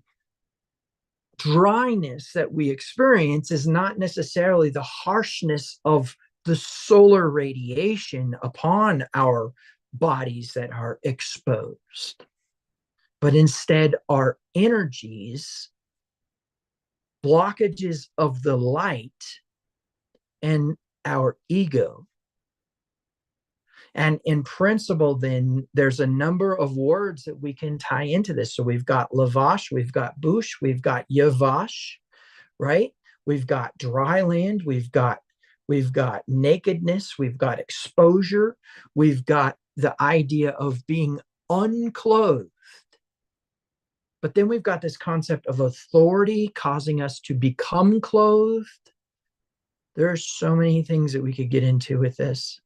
dryness that we experience is not necessarily the harshness of the solar radiation upon our bodies that are exposed, but instead our energies, blockages of the light, and our ego. And in principle, then there's a number of words that we can tie into this. So we've got lavash, we've got bush, we've got yavash, right? We've got dry land, we've got nakedness, we've got exposure, we've got the idea of being unclothed. But then we've got this concept of authority causing us to become clothed. There are so many things that we could get into with this.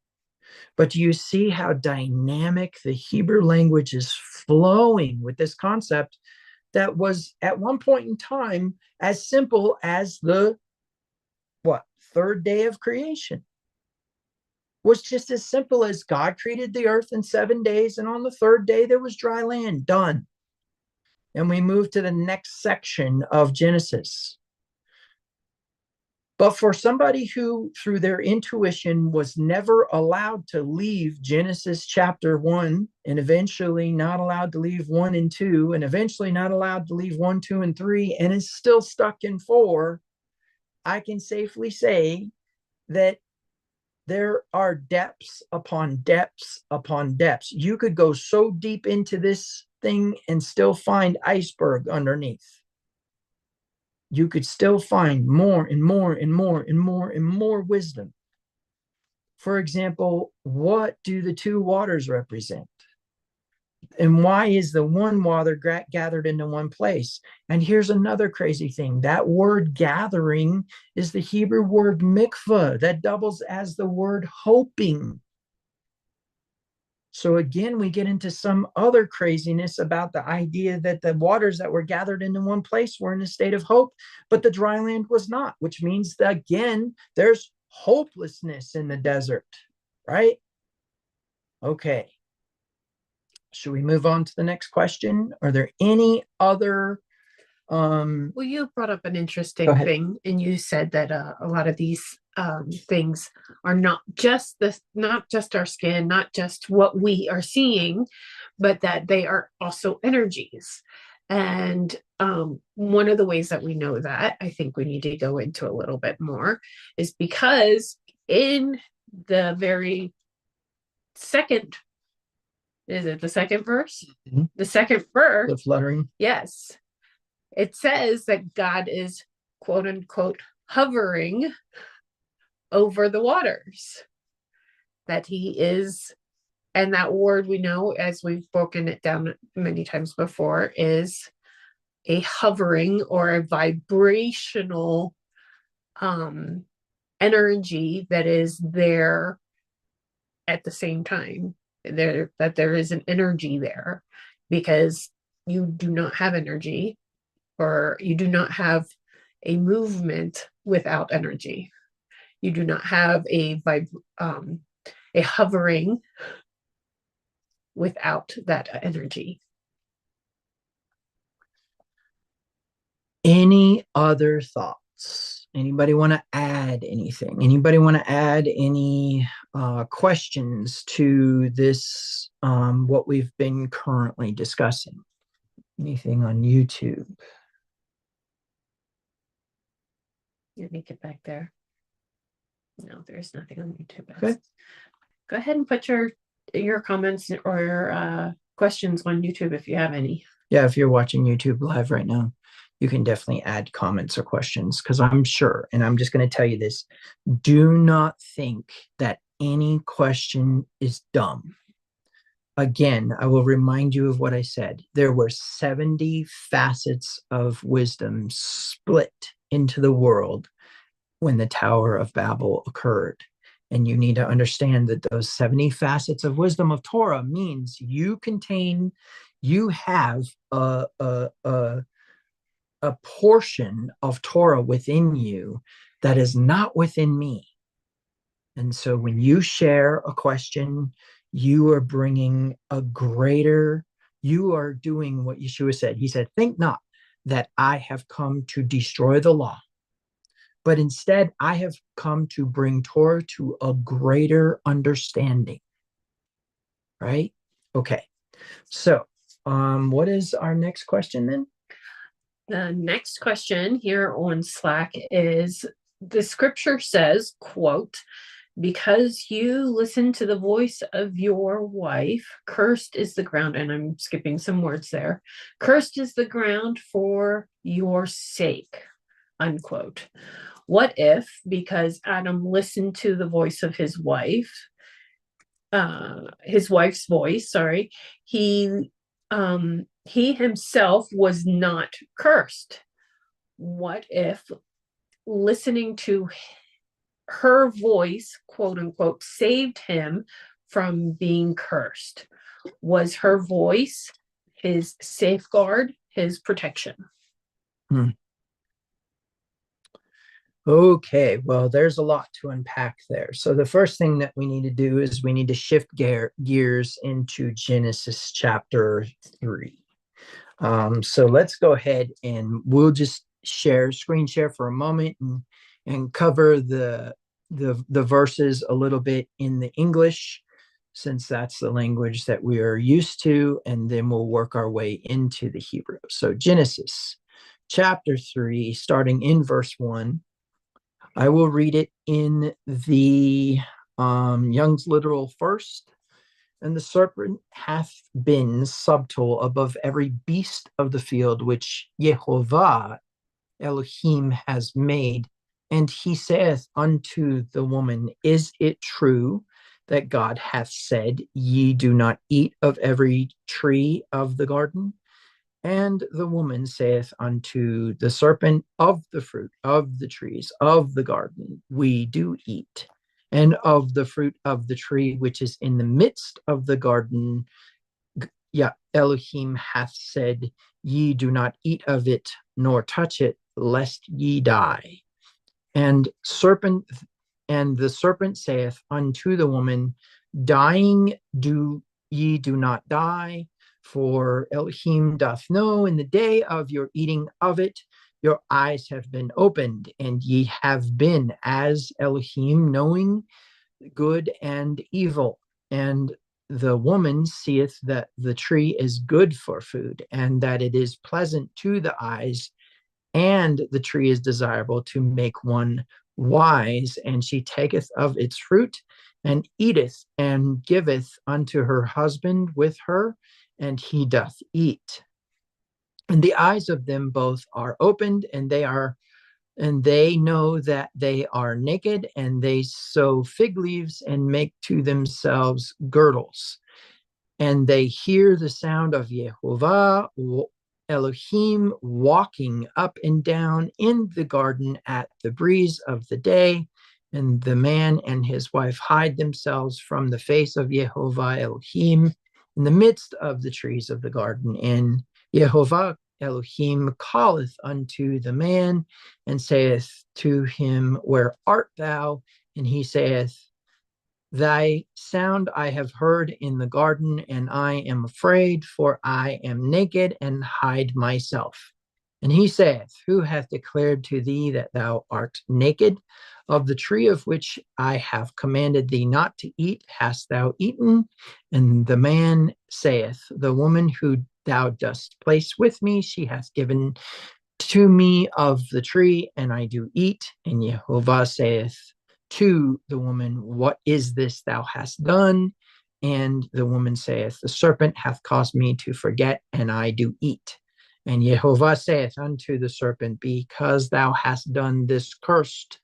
But do you see how dynamic the Hebrew language is flowing with this concept that was at one point in time as simple as the third day of creation? Was just as simple as God created the earth in 7 days, and on the third day there was dry land. Done. And we move to the next section of Genesis. But for somebody who, through their intuition, was never allowed to leave Genesis chapter 1, and eventually not allowed to leave 1 and 2, and eventually not allowed to leave 1, 2, and 3, and is still stuck in 4, I can safely say that there are depths upon depths upon depths. You could go so deep into this thing and still find iceberg underneath. You could still find more and more and more and more and more wisdom. For example, what do the two waters represent? And why is the one water gathered into one place? And here's another crazy thing. That word gathering is the Hebrew word mikvah that doubles as the word hoping. So again, we get into some other craziness about the idea that the waters that were gathered into one place were in a state of hope, but the dry land was not, which means that, again, there's hopelessness in the desert, right? Okay. Should we move on to the next question? Are there any other Well, you brought up an interesting thing, and you said that a lot of these things are not just our skin, not just what we are seeing, but that they are also energies. And one of the ways that we know that, I think we need to go into a little bit more, is because in the very second, is it the second verse? Mm-hmm. The second verse, the fluttering. Yes. It says that God is, quote unquote, hovering over the waters. That he is, and that word we know, as we've broken it down many times before, is a hovering or a vibrational energy that is there at the same time. That there is an energy there, because you do not have energy, or you do not have a movement without energy. You do not have a hovering without that energy. Any other thoughts? Anybody want to add anything? Anybody want to add any questions to this, what we've been currently discussing? Anything on YouTube? Let me get back there. No, there's nothing on YouTube. Okay. Go ahead and put your comments or questions on YouTube if you have any. Yeah, if you're watching YouTube live right now, you can definitely add comments or questions, because I'm sure, and I'm just going to tell you this, do not think that any question is dumb. Again, I will remind you of what I said. There were 70 facets of wisdom split into the world when the Tower of Babel occurred. And you need to understand that those 70 facets of wisdom of Torah means you have a portion of Torah within you that is not within me. And so when you share a question, you are bringing you are doing what Yeshua said. He said, think not that I have come to destroy the law, but instead I have come to bring Torah to a greater understanding. Right? Okay. So what is our next question then? The next question here on Slack is, the scripture says, quote, because you listen to the voice of your wife, cursed is the ground, and I'm skipping some words there, cursed is the ground for your sake, unquote. What if, because Adam listened to the voice of his wife's voice, he himself was not cursed? What if listening to her voice, quote unquote, saved him from being cursed? Was her voice his safeguard, his protection? Okay, well, there's a lot to unpack there. So the first thing that we need to do is we need to shift gears into Genesis chapter 3. So let's go ahead and we'll just screen share for a moment, and and cover the verses a little bit in the English, since that's the language that we are used to, and then we'll work our way into the Hebrew. So Genesis chapter 3, starting in verse 1. I will read it in the Young's Literal first. And the serpent hath been subtle above every beast of the field which Jehovah Elohim has made. And he saith unto the woman, Is it true that God hath said, Ye do not eat of every tree of the garden? And the woman saith unto the serpent, Of the fruit of the trees of the garden we do eat, and of the fruit of the tree which is in the midst of the garden, Elohim hath said, Ye do not eat of it, nor touch it, lest ye die. And the serpent saith unto the woman, Dying do ye do not die, for Elohim doth know in the day of your eating of it, your eyes have been opened, and ye have been as Elohim, knowing good and evil. And the woman seeth that the tree is good for food, and that it is pleasant to the eyes, and the tree is desirable to make one wise. And she taketh of its fruit, and eateth, and giveth unto her husband with her, and he doth eat. And the eyes of them both are opened, and they know that they are naked, and they sew fig leaves and make to themselves girdles. And they hear the sound of Yehovah Elohim walking up and down in the garden at the breeze of the day. And the man and his wife hide themselves from the face of Yehovah Elohim in the midst of the trees of the garden. And Yehovah Elohim calleth unto the man and saith to him, Where art thou? And he saith, Thy sound I have heard in the garden, and I am afraid, for I am naked and hide myself. And he saith, Who hath declared to thee that thou art naked? Of the tree of which I have commanded thee not to eat, hast thou eaten? And the man saith, The woman who thou dost place with me, she hath given to me of the tree, and I do eat. And Jehovah saith to the woman, What is this thou hast done? And the woman saith, The serpent hath caused me to forget, and I do eat. And Jehovah saith unto the serpent, Because thou hast done this, cursed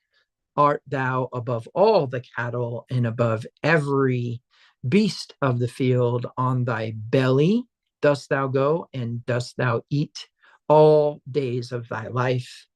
art thou above all the cattle, and above every beast of the field. On thy belly dost thou go, and dost thou eat all days of thy life.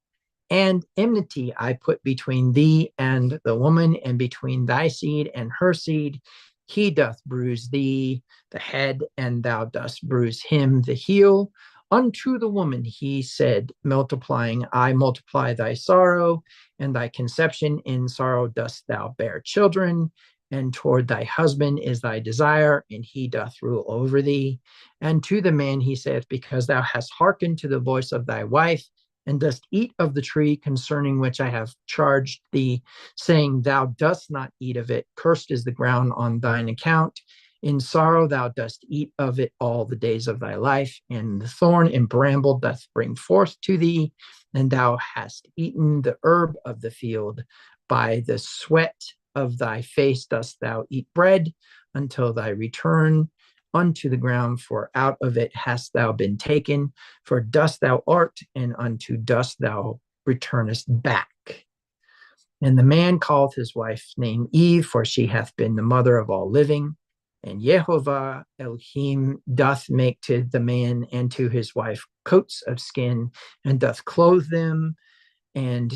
And enmity I put between thee and the woman, and between thy seed and her seed. He doth bruise thee, the head, and thou dost bruise him, the heel. Unto the woman he said, multiplying, I multiply thy sorrow, and thy conception. In sorrow dost thou bear children, and toward thy husband is thy desire, and he doth rule over thee. And to the man he saith, Because thou hast hearkened to the voice of thy wife, and dost eat of the tree concerning which I have charged thee, saying, Thou dost not eat of it, cursed is the ground on thine account. In sorrow thou dost eat of it all the days of thy life, and the thorn and bramble doth bring forth to thee, and thou hast eaten the herb of the field. By the sweat of thy face dost thou eat bread, until thy return unto the ground, for out of it hast thou been taken, for dust thou art, and unto dust thou returnest back. And the man called his wife's name Eve, for she hath been the mother of all living. And Jehovah Elohim doth make to the man and to his wife coats of skin, and doth clothe them. And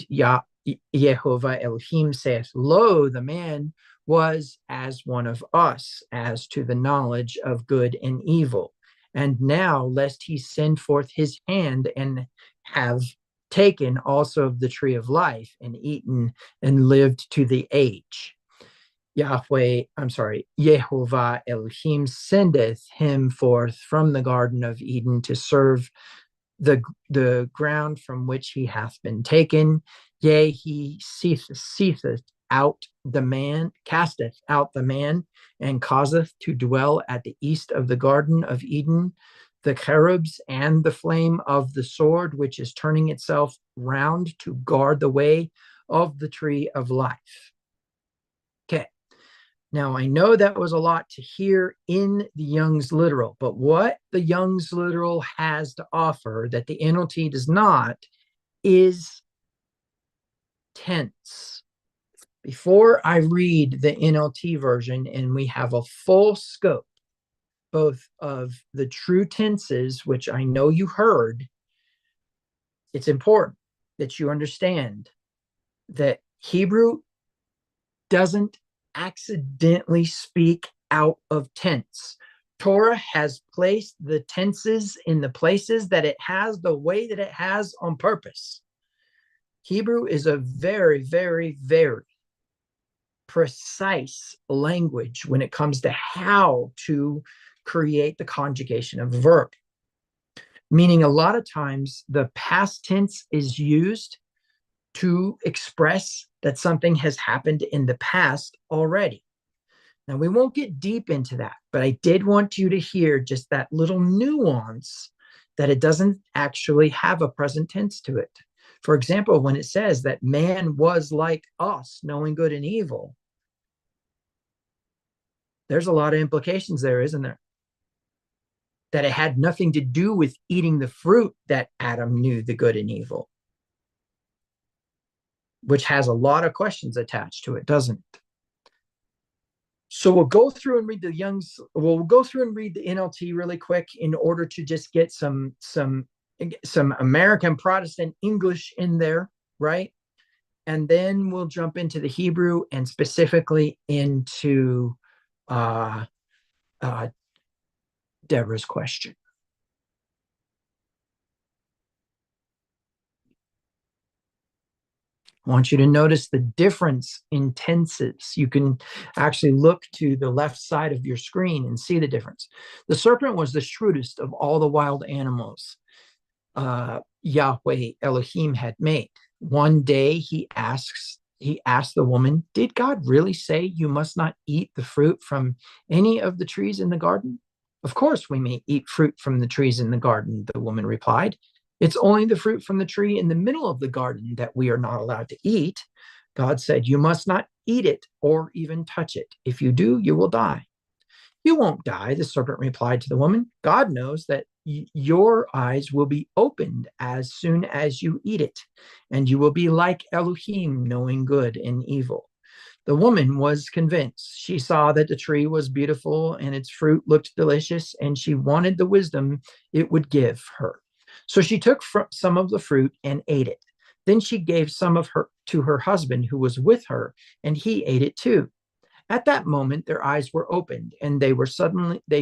Jehovah Elohim saith, Lo, the man was as one of us, as to the knowledge of good and evil. And now, lest he send forth his hand and have taken also of the tree of life, and eaten and lived to the age. Jehovah Elohim sendeth him forth from the Garden of Eden to serve the ground from which he hath been taken. Yea, he ceaseth out the man, casteth out the man, and causeth to dwell at the east of the Garden of Eden the cherubs and the flame of the sword, which is turning itself round to guard the way of the tree of life. Okay. Now, I know that was a lot to hear in the Young's literal, but what the Young's literal has to offer that the NLT does not is tense. Before I read the NLT version and we have a full scope, both of the true tenses, which I know you heard, it's important that you understand that Hebrew doesn't accidentally speak out of tense. Torah has placed the tenses in the places that it has, the way that it has, on purpose. Hebrew is a very, very, very precise language when it comes to how to create the conjugation of a verb. Meaning a lot of times the past tense is used to express that something has happened in the past already. Now, we won't get deep into that, but I did want you to hear just that little nuance that it doesn't actually have a present tense to it. For example, when it says that man was like us, knowing good and evil, there's a lot of implications there, isn't there? That it had nothing to do with eating the fruit that Adam knew the good and evil, which has a lot of questions attached to it, doesn't it? So we'll go through and read the we'll go through and read the NLT really quick in order to just get some American Protestant English in there, right? And then we'll jump into the Hebrew and specifically into Deborah's question. I want you to notice the difference in tenses. You can actually look to the left side of your screen and see the difference. The serpent was the shrewdest of all the wild animals Yahweh Elohim had made. One day he asked the woman, "Did God really say you must not eat the fruit from any of the trees in the garden?" "Of course we may eat fruit from the trees in the garden," the woman replied. "It's only the fruit from the tree in the middle of the garden that we are not allowed to eat. God said, you must not eat it or even touch it. If you do, you will die." "You won't die," the serpent replied to the woman. "God knows that your eyes will be opened as soon as you eat it, and you will be like Elohim, knowing good and evil." The woman was convinced. She saw that the tree was beautiful and its fruit looked delicious, and she wanted the wisdom it would give her. So she took some of the fruit and ate it. Then she gave some of her to her husband who was with her, and he ate it too. At that moment, their eyes were opened, and they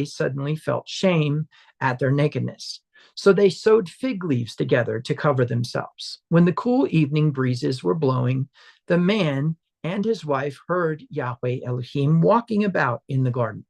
suddenly felt shame at their nakedness. So they sewed fig leaves together to cover themselves. When the cool evening breezes were blowing, the man and his wife heard Yahweh Elohim walking about in the garden.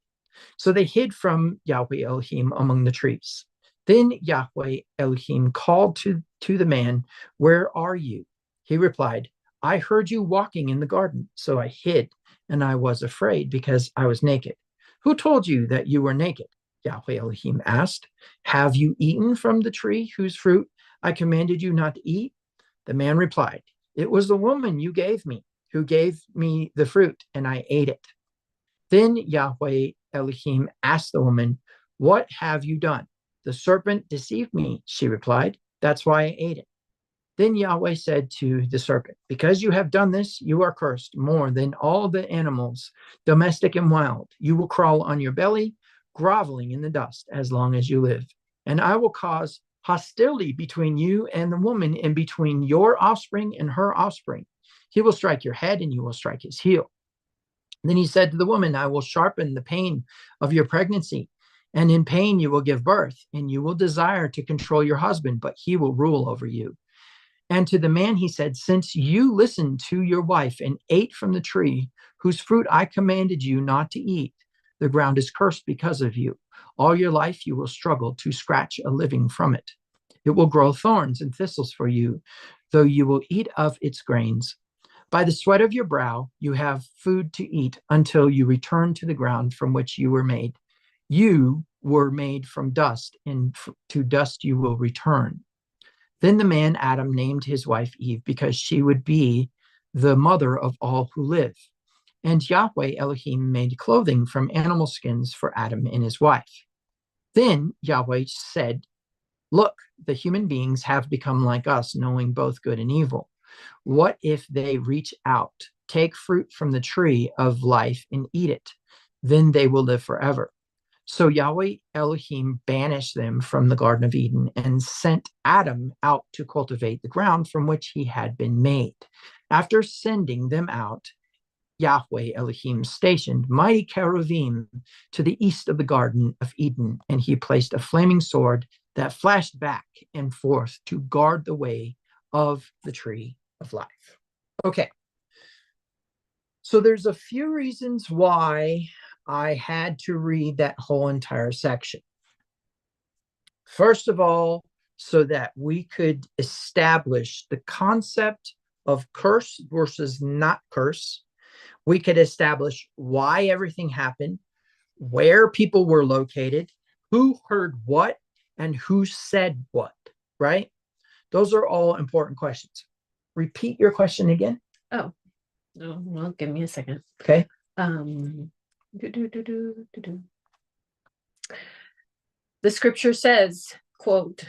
So they hid from Yahweh Elohim among the trees. Then Yahweh Elohim called to the man, "Where are you?" He replied, "I heard you walking in the garden, so I hid, and I was afraid because I was naked." "Who told you that you were naked?" Yahweh Elohim asked. "Have you eaten from the tree whose fruit I commanded you not to eat?" The man replied, "It was the woman you gave me, who gave me the fruit, and I ate it." Then Yahweh Elohim asked the woman, "What have you done?" "The serpent deceived me," she replied. "That's why I ate it." Then Yahweh said to the serpent, "Because you have done this, you are cursed more than all the animals, domestic and wild. You will crawl on your belly, groveling in the dust as long as you live. And I will cause hostility between you and the woman, and between your offspring and her offspring. He will strike your head, and you will strike his heel." Then he said to the woman, "I will sharpen the pain of your pregnancy, and in pain you will give birth, and you will desire to control your husband, but he will rule over you." And to the man he said, "Since you listened to your wife and ate from the tree whose fruit I commanded you not to eat, the ground is cursed because of you. All your life you will struggle to scratch a living from it." It will grow thorns and thistles for you, though you will eat of its grains. By the sweat of your brow, you have food to eat until you return to the ground from which you were made. You were made from dust, and to dust you will return. Then the man Adam named his wife Eve because she would be the mother of all who live. And Yahweh Elohim made clothing from animal skins for Adam and his wife. Then Yahweh said, look, the human beings have become like us, knowing both good and evil. What if they reach out, take fruit from the tree of life and eat it? Then they will live forever. So Yahweh Elohim banished them from the Garden of Eden and sent Adam out to cultivate the ground from which he had been made. After sending them out, Yahweh Elohim stationed mighty cherubim to the east of the Garden of Eden, and he placed a flaming sword that flashed back and forth to guard the way of the tree of life. Okay. So there's a few reasons why I had to read that whole entire section. First of all, so that we could establish the concept of curse versus not curse. We could establish why everything happened, where people were located, who heard what, and who said what, right? Those are all important questions. Repeat your question again. Oh, well, give me a second. Okay. The scripture says, quote,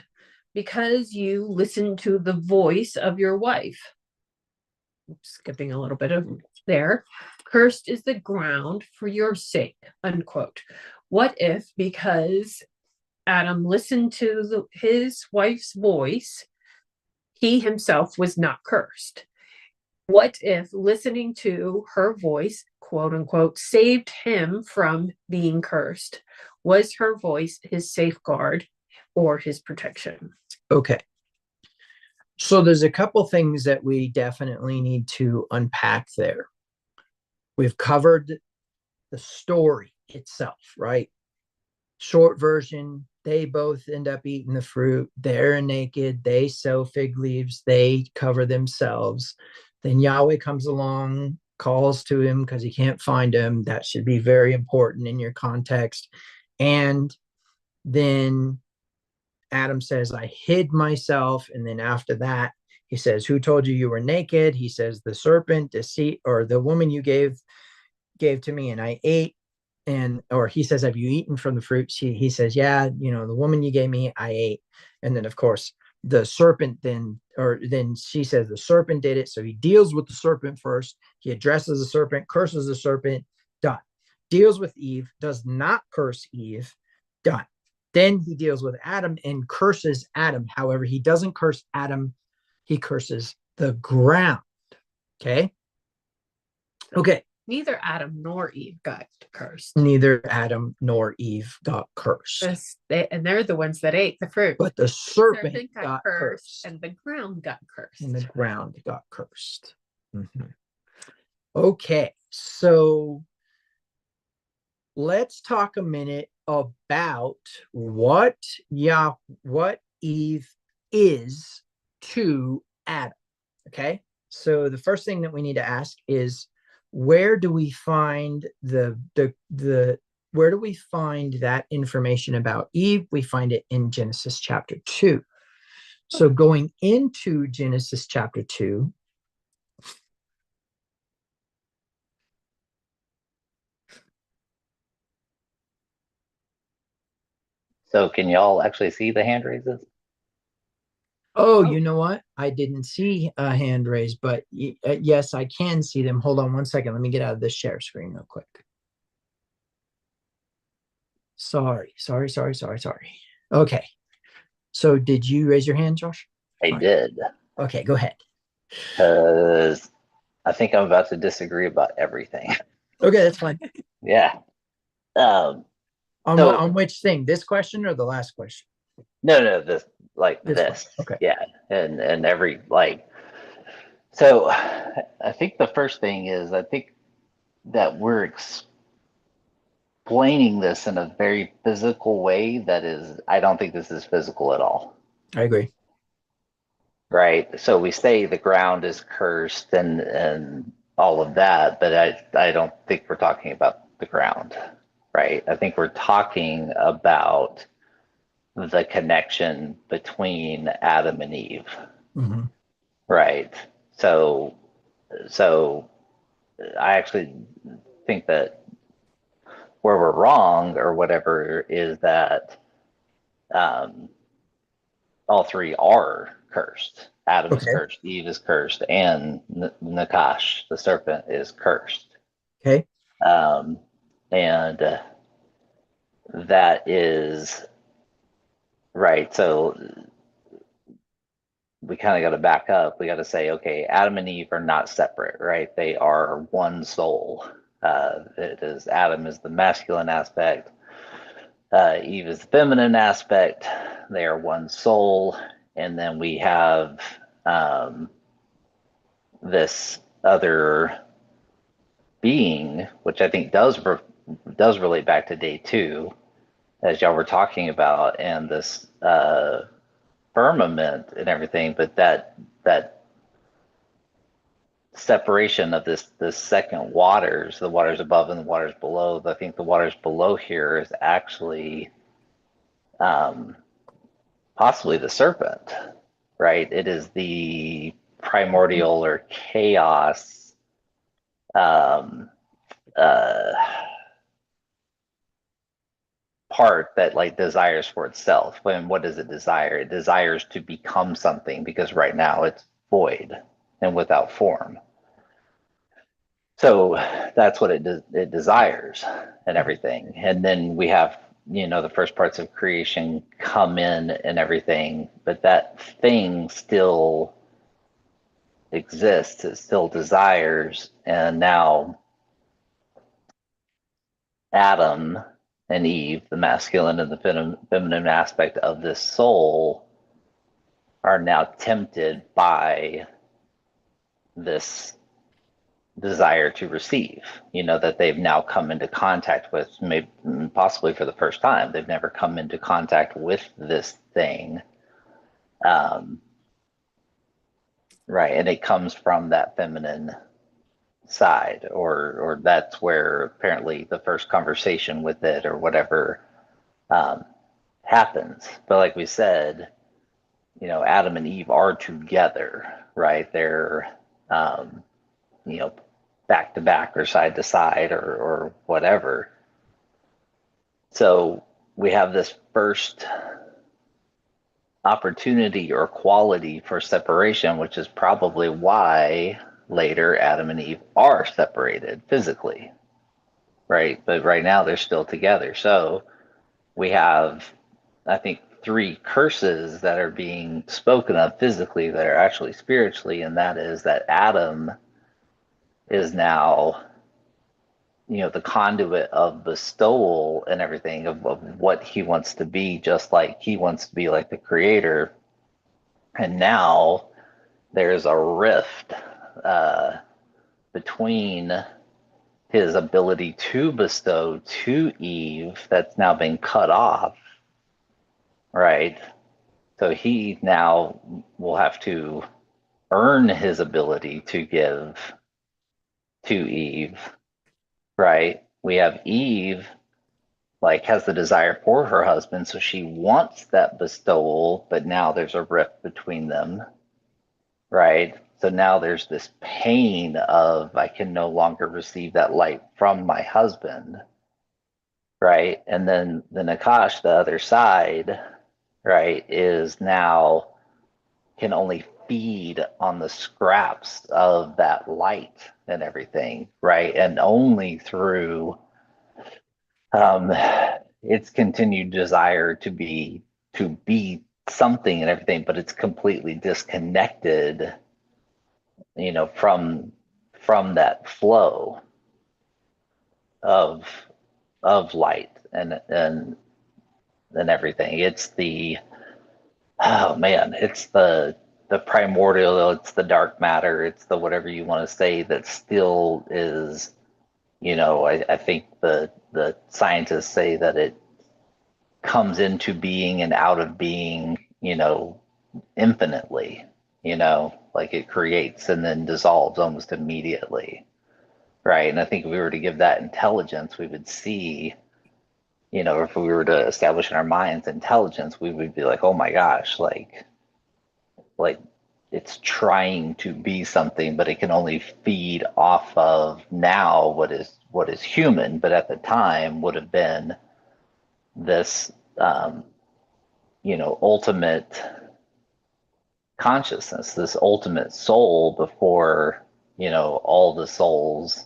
because you listen to the voice of your wife. Skipping a little bit of there. Cursed is the ground for your sake, unquote. What if, because Adam listened to his wife's voice, he himself was not cursed? What if listening to her voice, quote unquote, saved him from being cursed? Was her voice his safeguard or his protection? Okay. So there's a couple things that we definitely need to unpack there. We've covered the story itself, right? Short version, they both end up eating the fruit. They're naked. They sew fig leaves. They cover themselves. Then Yahweh comes along, calls to him because he can't find him. That should be very important in your context. And then Adam says, I hid myself. And then after that, he says, who told you you were naked? He says, the serpent, deceit, or the woman you gave to me, and I ate. And or he says, have you eaten from the fruit? He says, yeah, the woman you gave me, I ate. And then of course the serpent then she says the serpent did it. So he deals with the serpent first. He addresses the serpent, curses the serpent, done. Deals with Eve, does not curse Eve, done. Then he deals with Adam and curses Adam. However, he doesn't curse Adam. He curses the ground. Okay. Neither Adam nor Eve got cursed. Neither Adam nor Eve got cursed. And they're the ones that ate the fruit. But the serpent got cursed. And the ground got cursed. And the ground got cursed. Mm-hmm. Okay, so let's talk a minute about what Eve is to Adam. Okay, so the first thing that we need to ask is, where do we find where do we find that information about Eve? We find it in Genesis chapter 2. So going into Genesis chapter 2, so can y'all actually see the hand raises? Oh, you know what? I didn't see a hand raised, but yes, I can see them. Hold on one second. Let me get out of this share screen real quick. Sorry. Okay. So did you raise your hand, Josh? I did. Okay, go ahead. Because I think I'm about to disagree about everything. Okay, that's fine. Yeah. On which thing? This question or the last question? No, this. Okay. Yeah. And every so I think the first thing is, I think that we're explaining this in a very physical way that is, I don't think this is physical at all. I agree. right? So we say the ground is cursed and all of that, but I don't think we're talking about the ground, right? I think we're talking about the connection between Adam and Eve, Hmm. right? So so I actually think that where we're wrong or whatever is that um, all three are cursed. Adam is Okay. cursed, Eve is cursed, and Nakash, the serpent, is cursed. Okay. Um, and that is right. So we kind of got to back up. We got to say, okay, Adam and Eve are not separate, right? They are one soul. It is Adam is the masculine aspect, Eve is the feminine aspect. They are one soul, and then we have um, this other being, which I think does relate back to day two, as y'all were talking about, and this firmament and everything. But that separation of this second waters, the waters above and the waters below. I think the waters below here is actually um, possibly the serpent, right? It is the primordial or chaos um, uh, part that like desires for itself. When what does it desire? It desires to become something because right now it's void and without form. So that's what it desires and everything. And then we have, the first parts of creation come in and everything, but that thing still exists, it still desires. And now Adam and Eve, the masculine and the feminine aspect of this soul, are now tempted by this desire to receive, that they've now come into contact with, maybe possibly for the first time. They've never come into contact with this thing. Um, right. And it comes from that feminine side, or that's where apparently the first conversation with it or whatever um, happens. But like we said, Adam and Eve are together, right? They're um, you know, back to back or side to side or whatever. So we have this first opportunity or quality for separation, which is probably why later Adam and Eve are separated physically, right? But right now they're still together. So we have, I think, three curses that are being spoken of physically that are actually spiritually, and that is that Adam is now the conduit of bestowal and everything of what he wants to be, just like he wants to be like the creator. And now there's a rift between his ability to bestow to Eve that's now been cut off, right? So he now will have to earn his ability to give to Eve, right? We have Eve like has the desire for her husband, so she wants that bestowal, but now there's a rift between them, right? So now there's this pain of I can no longer receive that light from my husband, right? And then the Nakash, the other side, right, is now can only feed on the scraps of that light and everything, right? And only through um, its continued desire to be something and everything, but it's completely disconnected, from that flow of light and everything. It's the oh man, it's the primordial, it's the dark matter, it's the whatever you want to say that still is, I think the scientists say that it comes into being and out of being infinitely, like it creates and then dissolves almost immediately. Right. And I think if we were to give that intelligence, we would see, if we were to establish in our minds intelligence, we would be like, oh my gosh, like it's trying to be something, but it can only feed off of now what is human, but at the time would have been this ultimate consciousness, this ultimate soul before, all the souls,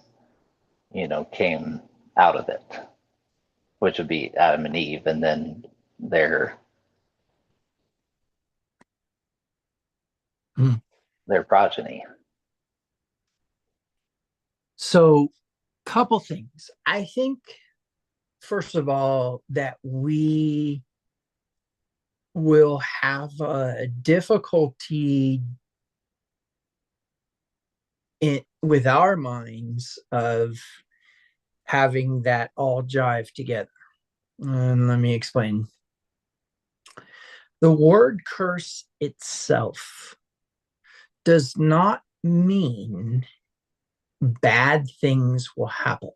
came out of it, which would be Adam and Eve, and then their their progeny. So, couple things. I think, first of all, that we will have a difficulty with our minds of having that all jive together. And let me explain. The word curse itself does not mean bad things will happen.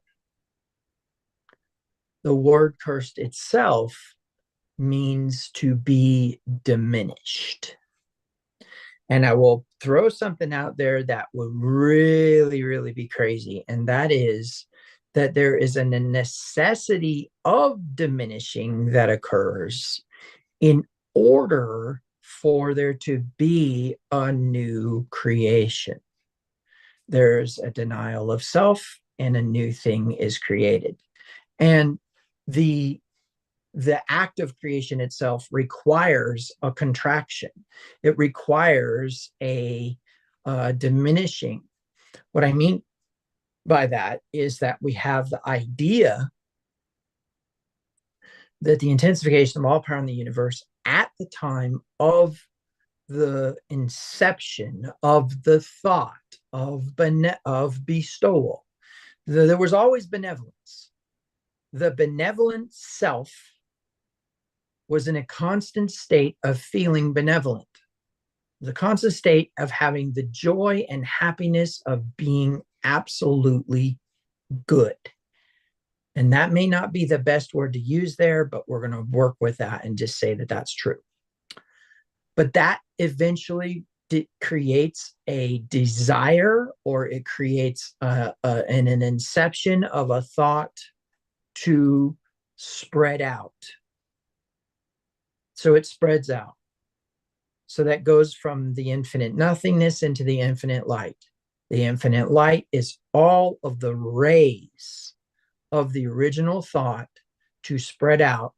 The word cursed itself means to be diminished. And I will throw something out there that would really, really be crazy. And that is that there is a necessity of diminishing that occurs in order for there to be a new creation. There's a denial of self and a new thing is created. And the act of creation itself requires a contraction. It requires a diminishing. What I mean by that is that we have the idea that the intensification of all power in the universe at the time of the inception of the thought of bestowal, there was always benevolence. The benevolent self was in a constant state of feeling benevolent, the constant state of having the joy and happiness of being absolutely good. And that may not be the best word to use there, but we're going to work with that and just say that that's true. But that eventually creates a desire, or it creates an inception of a thought to spread out. So it spreads out. So that goes from the infinite nothingness into the infinite light. The infinite light is all of the rays of the original thought to spread out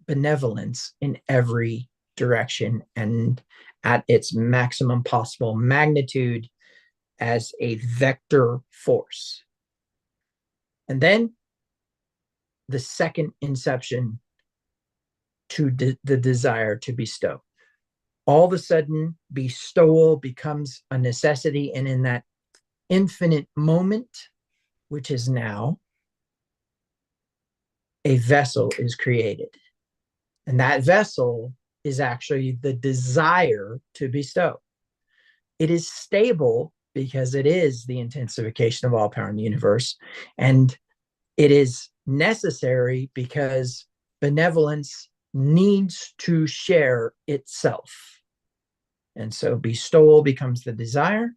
benevolence in every direction and at its maximum possible magnitude as a vector force. And then the second inception to the desire to bestow. All of a sudden, bestowal becomes a necessity, and in that infinite moment, which is now, a vessel is created. And that vessel is actually the desire to bestow. It is stable because it is the intensification of all power in the universe. And it is necessary because benevolence needs to share itself. And so bestowal becomes the desire,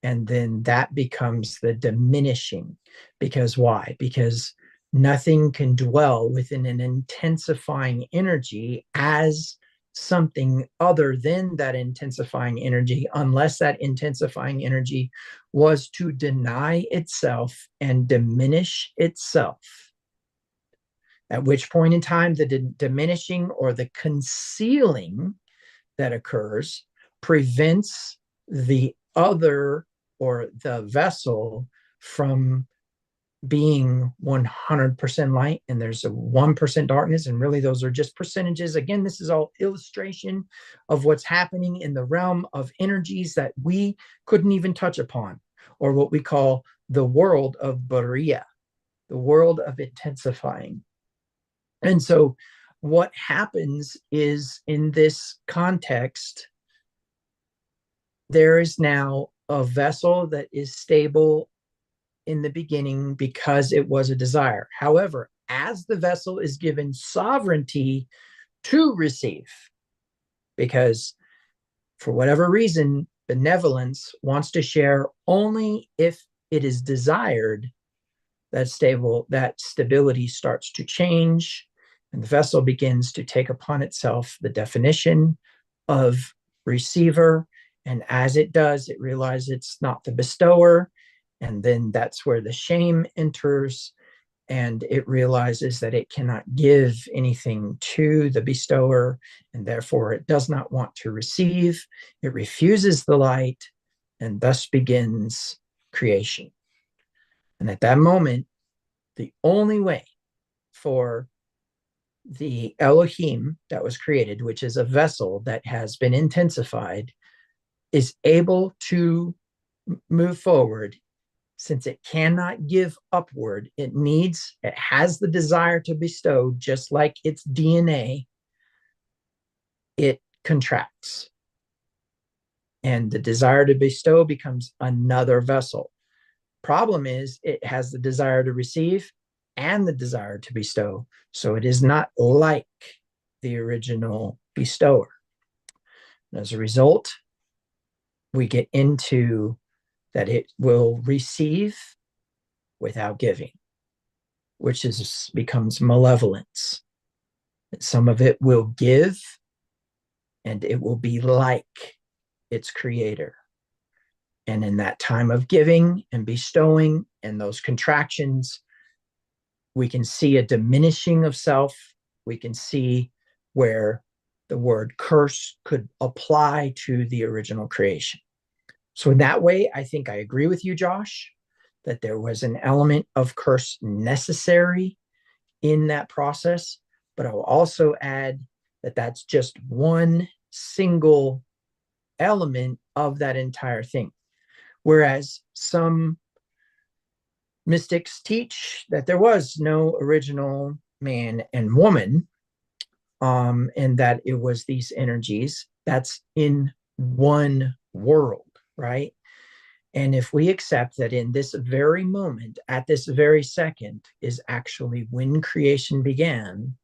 and then that becomes the diminishing. Because why? Because nothing can dwell within an intensifying energy as something other than that intensifying energy, unless that intensifying energy was to deny itself and diminish itself. At which point in time, the diminishing or the concealing that occurs prevents the other or the vessel from being 100% light, and there's a 1% darkness, and really those are just percentages. Again, this is all illustration of what's happening in the realm of energies that we couldn't even touch upon, or what we call the world of Bariya, the world of intensifying. And so what happens is, in this context, there is now a vessel that is stable in the beginning because it was a desire. However, as the vessel is given sovereignty to receive, because for whatever reason, benevolence wants to share only if it is desired, that stability starts to change, and the vessel begins to take upon itself the definition of receiver. And as it does, it realizes it's not the bestower. And then that's where the shame enters, and it realizes that it cannot give anything to the bestower, and therefore it does not want to receive. It refuses the light, and thus begins creation. And at that moment, the only way for the Elohim that was created, which is a vessel that has been intensified, is able to move forward. Since it cannot give upward, it has the desire to bestow, just like its DNA, it contracts. And the desire to bestow becomes another vessel. Problem is, it has the desire to receive and the desire to bestow. So it is not like the original bestower. And as a result, we get into that it will receive without giving, which becomes malevolence. Some of it will give, and it will be like its creator. And in that time of giving and bestowing and those contractions, we can see a diminishing of self. We can see where the word curse could apply to the original creation. So in that way, I think I agree with you, Josh, that there was an element of curse necessary in that process. But I'll also add that that's just one single element of that entire thing. Whereas some mystics teach that there was no original man and woman, and that it was these energies that's in one world, right? And if we accept that in this very moment, at this very second, is actually when creation began,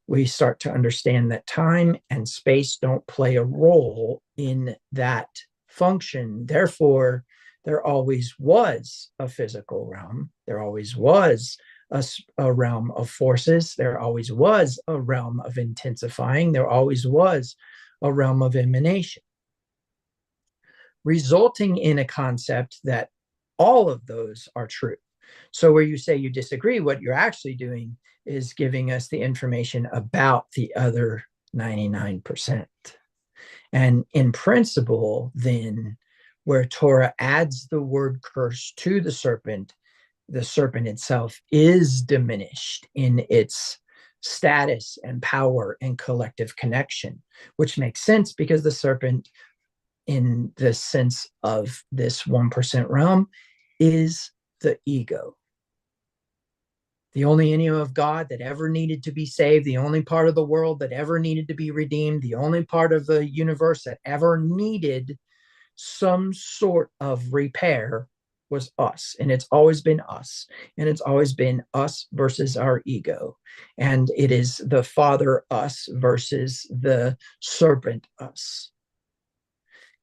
we start to understand that time and space don't play a role in that function. Therefore, there always was a physical realm. There always was a realm of forces. There always was a realm of intensifying. There always was a realm of emanation, resulting in a concept that all of those are true. So where you say you disagree, what you're actually doing is giving us the information about the other 99%. And in principle, then, where Torah adds the word curse to the serpent itself is diminished in its status and power and collective connection, which makes sense because the serpent, in the sense of this 1% realm, is the ego. The only enemy of God that ever needed to be saved, the only part of the world that ever needed to be redeemed, the only part of the universe that ever needed some sort of repair was us. And it's always been us. And it's always been us versus our ego. And it is the Father us versus the serpent us.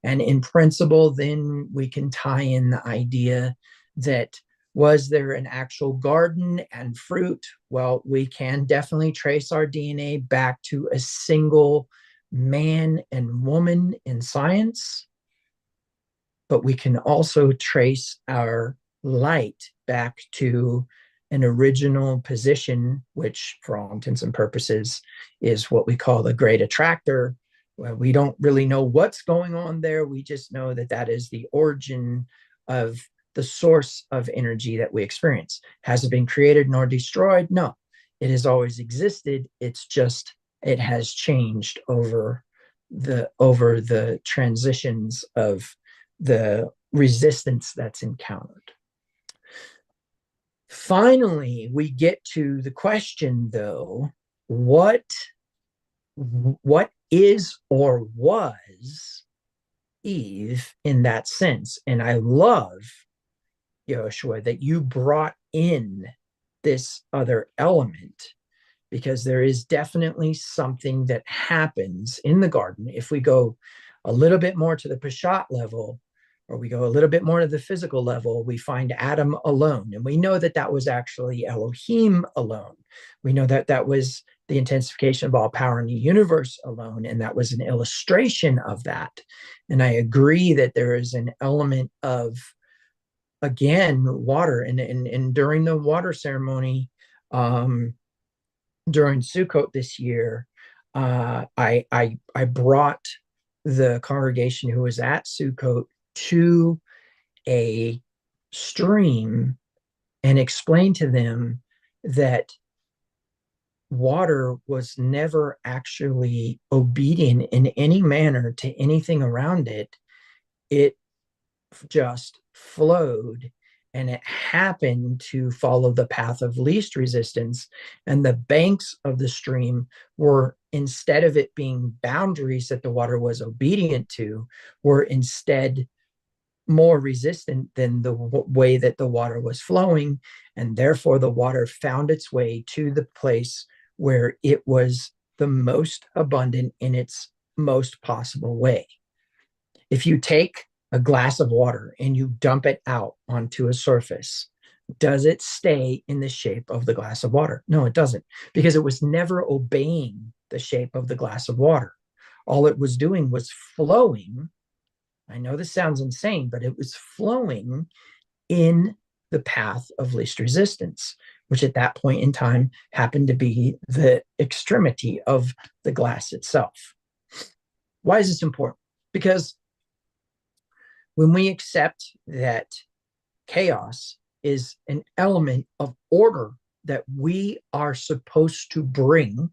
And in principle, then we can tie in the idea that, was there an actual garden and fruit? Well, we can definitely trace our DNA back to a single man and woman in science, but we can also trace our light back to an original position, which for all intents and purposes is what we call the great attractor. Well, we don't really know what's going on there. We just know that that is the origin of the source of energy that we experience. Has it been created nor destroyed? No, it has always existed. It's just, it has changed over the transitions of the resistance that's encountered. Finally, we get to the question, though, what is or was Eve in that sense. And I love, Yoshua, that you brought in this other element, because there is definitely something that happens in the garden. If we go a little bit more to the Peshat level, or we go a little bit more to the physical level, we find Adam alone. And we know that that was actually Elohim alone. We know that that was the intensification of all power in the universe alone. And that was an illustration of that. And I agree that there is an element of, again, water. And during the water ceremony, during Sukkot this year, I brought the congregation who was at Sukkot to a stream and explained to them that water was never actually obedient in any manner to anything around it. It just flowed, and it happened to follow the path of least resistance. And the banks of the stream were, instead of it being boundaries that the water was obedient to, were instead more resistant than the way that the water was flowing. And therefore, the water found its way to the place where it was the most abundant in its most possible way. If you take a glass of water and you dump it out onto a surface, does it stay in the shape of the glass of water? No, it doesn't, because it was never obeying the shape of the glass of water. All it was doing was flowing. I know this sounds insane, but it was flowing in the path of least resistance, which at that point in time happened to be the extremity of the glass itself. Why is this important? Because when we accept that chaos is an element of order that we are supposed to bring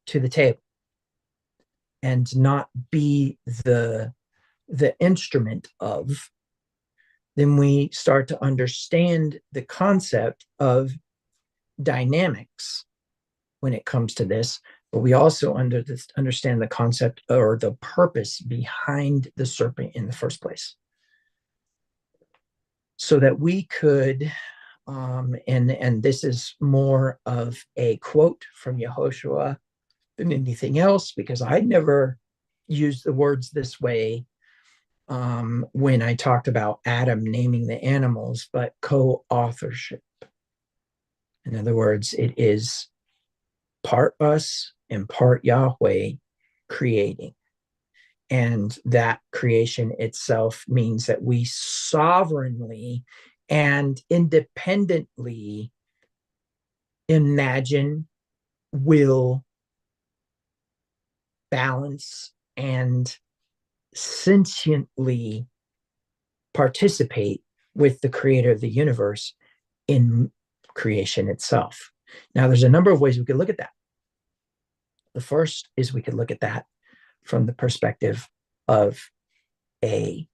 to the table and not be the instrument of, then we start to understand the concept of dynamics when it comes to this. But we also understand the concept or the purpose behind the serpent in the first place, so that we could, and this is more of a quote from Yehoshua than anything else, because I never used the words this way when I talked about Adam naming the animals, but co-authorship. In other words, it is part us and part Yahweh creating. And that creation itself means that we sovereignly and independently imagine, will, balance, and sentiently participate with the creator of the universe in creation itself. Now, there's a number of ways we could look at that. The first is we could look at that from the perspective of we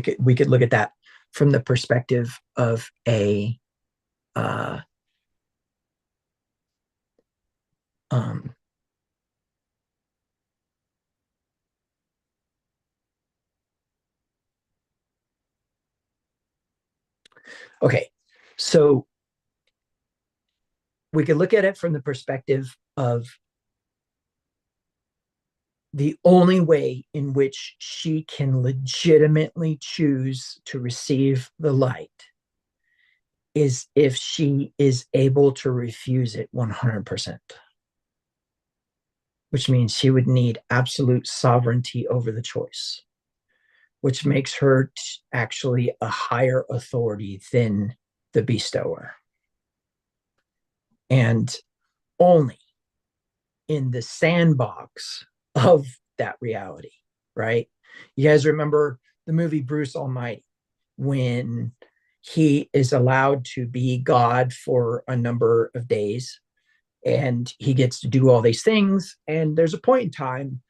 could look at that from the perspective of okay, so we could look at it from the perspective of the only way in which she can legitimately choose to receive the light is if she is able to refuse it 100%, which means she would need absolute sovereignty over the choice, which makes her actually a higher authority than the bestower. And only in the sandbox of that reality, right? You guys remember the movie Bruce Almighty, when he is allowed to be God for a number of days and he gets to do all these things. And there's a point in time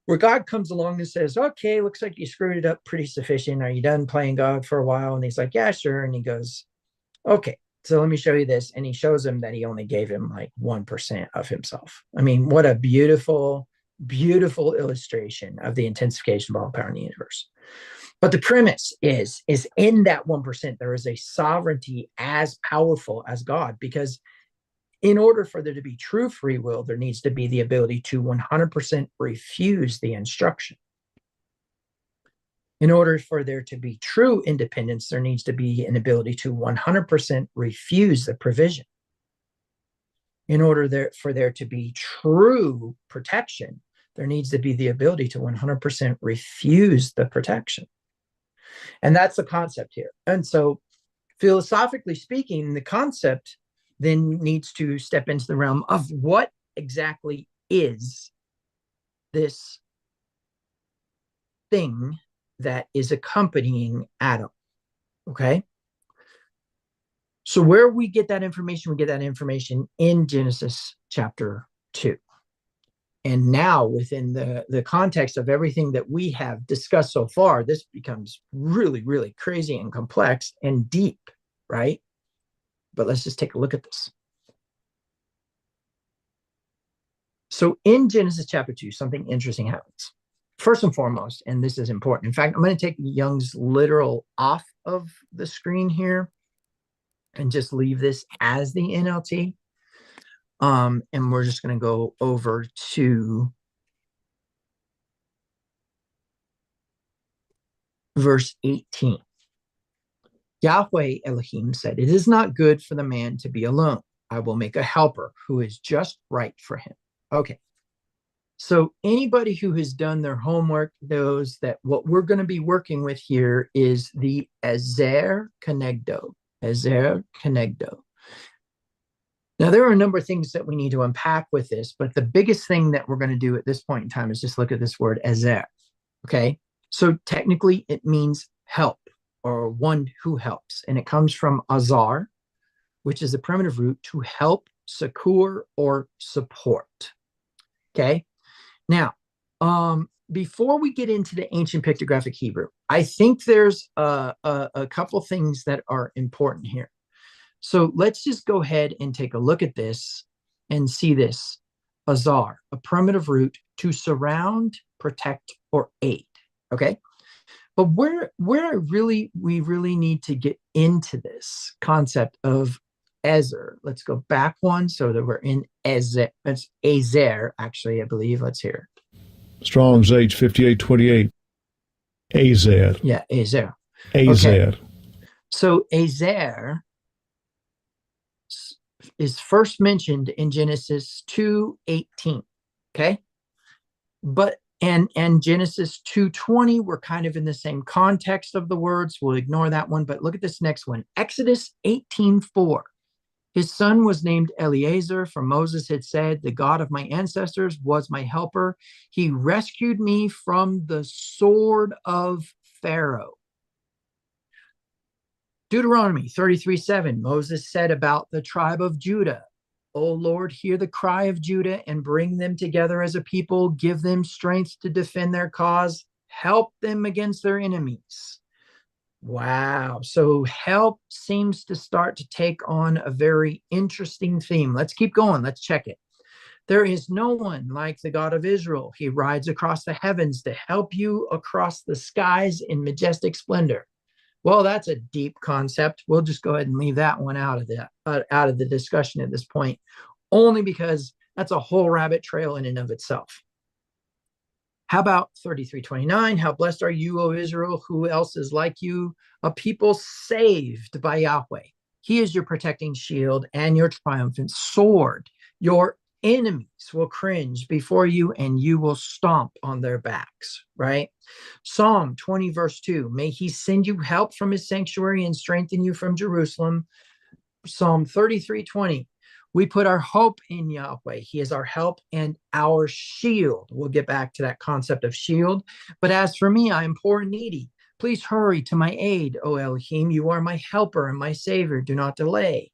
where God comes along and says, okay, looks like you screwed it up pretty sufficient. Are you done playing God for a while? And he's like, yeah, sure. And he goes, okay, So let me show you this. And he shows him that he only gave him like 1% of himself. I mean, what a beautiful, beautiful illustration of the intensification of all power in the universe. But the premise is in that 1%, there is a sovereignty as powerful as God, because in order for there to be true free will, there needs to be the ability to 100% refuse the instruction. In order for there to be true independence, there needs to be an ability to 100% refuse the provision. In order for there to be true protection, there needs to be the ability to 100% refuse the protection. And that's the concept here. And so, philosophically speaking, the concept then needs to step into the realm of what exactly is this thing that is accompanying Adam. Okay. So where we get that information in Genesis chapter 2. And now within the context of everything that we have discussed so far, this becomes really, really crazy and complex and deep, right? But let's just take a look at this. So in Genesis chapter 2, something interesting happens. First and foremost, and this is important. In fact, I'm going to take Young's literal off of the screen here and just leave this as the NLT. And we're just going to go over to verse 18. Yahweh Elohim said, "It is not good for the man to be alone. I will make a helper who is just right for him." Okay. So anybody who has done their homework knows that what we're going to be working with here is the Ezer Kenegdo. Ezer Kenegdo. Now, there are a number of things that we need to unpack with this, but the biggest thing that we're going to do at this point in time is just look at this word Ezer. Okay. So technically it means help or one who helps. And it comes from azar, which is the primitive root to help, succor, or support. Okay. Now, before we get into the ancient pictographic Hebrew, I think there's a couple things that are important here. So let's just go ahead and take a look at this and see this. Azar, a primitive root to surround, protect, or aid. Okay. But where we really need to get into this concept of Ezer. Let's go back one so that we're in Ezer. It's Ezer, actually, I believe. Let's hear it. Strong's H5828. Ezer. Yeah, Ezer. Ezer. Okay. So Ezer is first mentioned in Genesis 2:18. Okay. But and Genesis 2:20, we're kind of in the same context of the words. We'll ignore that one, but look at this next one. Exodus 18:4. His son was named Eliezer, for Moses had said, "The God of my ancestors was my helper. He rescued me from the sword of Pharaoh." Deuteronomy 33:7, Moses said about the tribe of Judah, "O Lord, hear the cry of Judah and bring them together as a people. Give them strength to defend their cause. Help them against their enemies." Wow. So help seems to start to take on a very interesting theme. Let's keep going. Let's check it. There is no one like the God of Israel. He rides across the heavens to help you across the skies in majestic splendor. Well, that's a deep concept. We'll just go ahead and leave that one out of the discussion at this point, only because that's a whole rabbit trail in and of itself. How about 33:29? How blessed are you, O Israel? Who else is like you? A people saved by Yahweh. He is your protecting shield and your triumphant sword. Your enemies will cringe before you and you will stomp on their backs, right? Psalm 20, verse 2. May he send you help from his sanctuary and strengthen you from Jerusalem. Psalm 33:20. We put our hope in Yahweh. He is our help and our shield. We'll get back to that concept of shield. But as for me, I am poor and needy. Please hurry to my aid, O Elohim. You are my helper and my savior. Do not delay.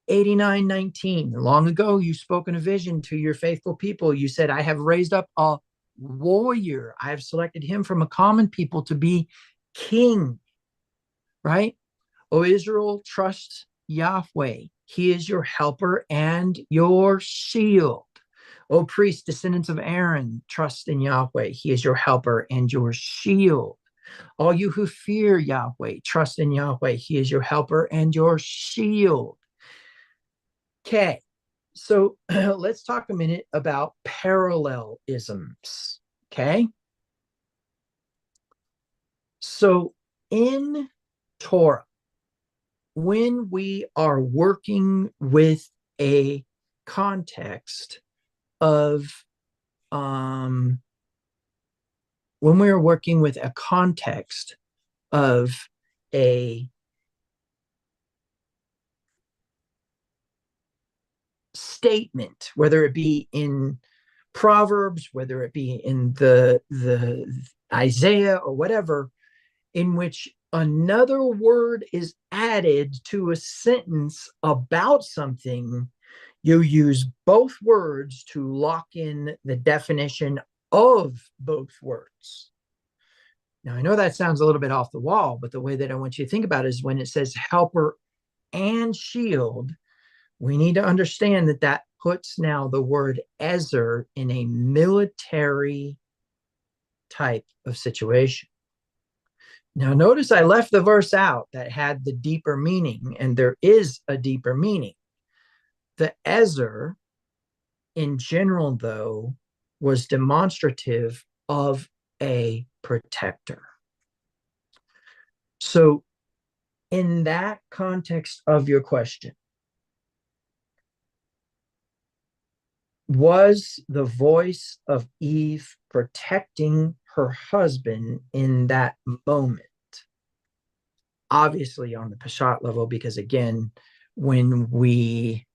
89:19. Long ago, you spoke in a vision to your faithful people. You said, I have raised up a warrior. I have selected him from a common people to be king, right? O Israel, trust Yahweh. He is your helper and your shield. O priests, descendants of Aaron, trust in Yahweh. He is your helper and your shield. All you who fear Yahweh, trust in Yahweh. He is your helper and your shield. Okay, so let's talk a minute about parallelisms. Okay, so in Torah, when we are working with a context of when we are working with a context of a statement, whether it be in Proverbs, whether it be in the Isaiah or whatever, in which another word is added to a sentence about something, you use both words to lock in the definition of both words. Now, I know that sounds a little bit off the wall, but the way that I want you to think about it is when it says helper and shield, we need to understand that that puts now the word ezer in a military type of situation. Now, notice I left the verse out that had the deeper meaning, and there is a deeper meaning. The ezer, in general, though, was demonstrative of a protector. So, in that context of your question, was the voice of Eve protecting her husband in that moment? Obviously on the Peshat level, because again, when we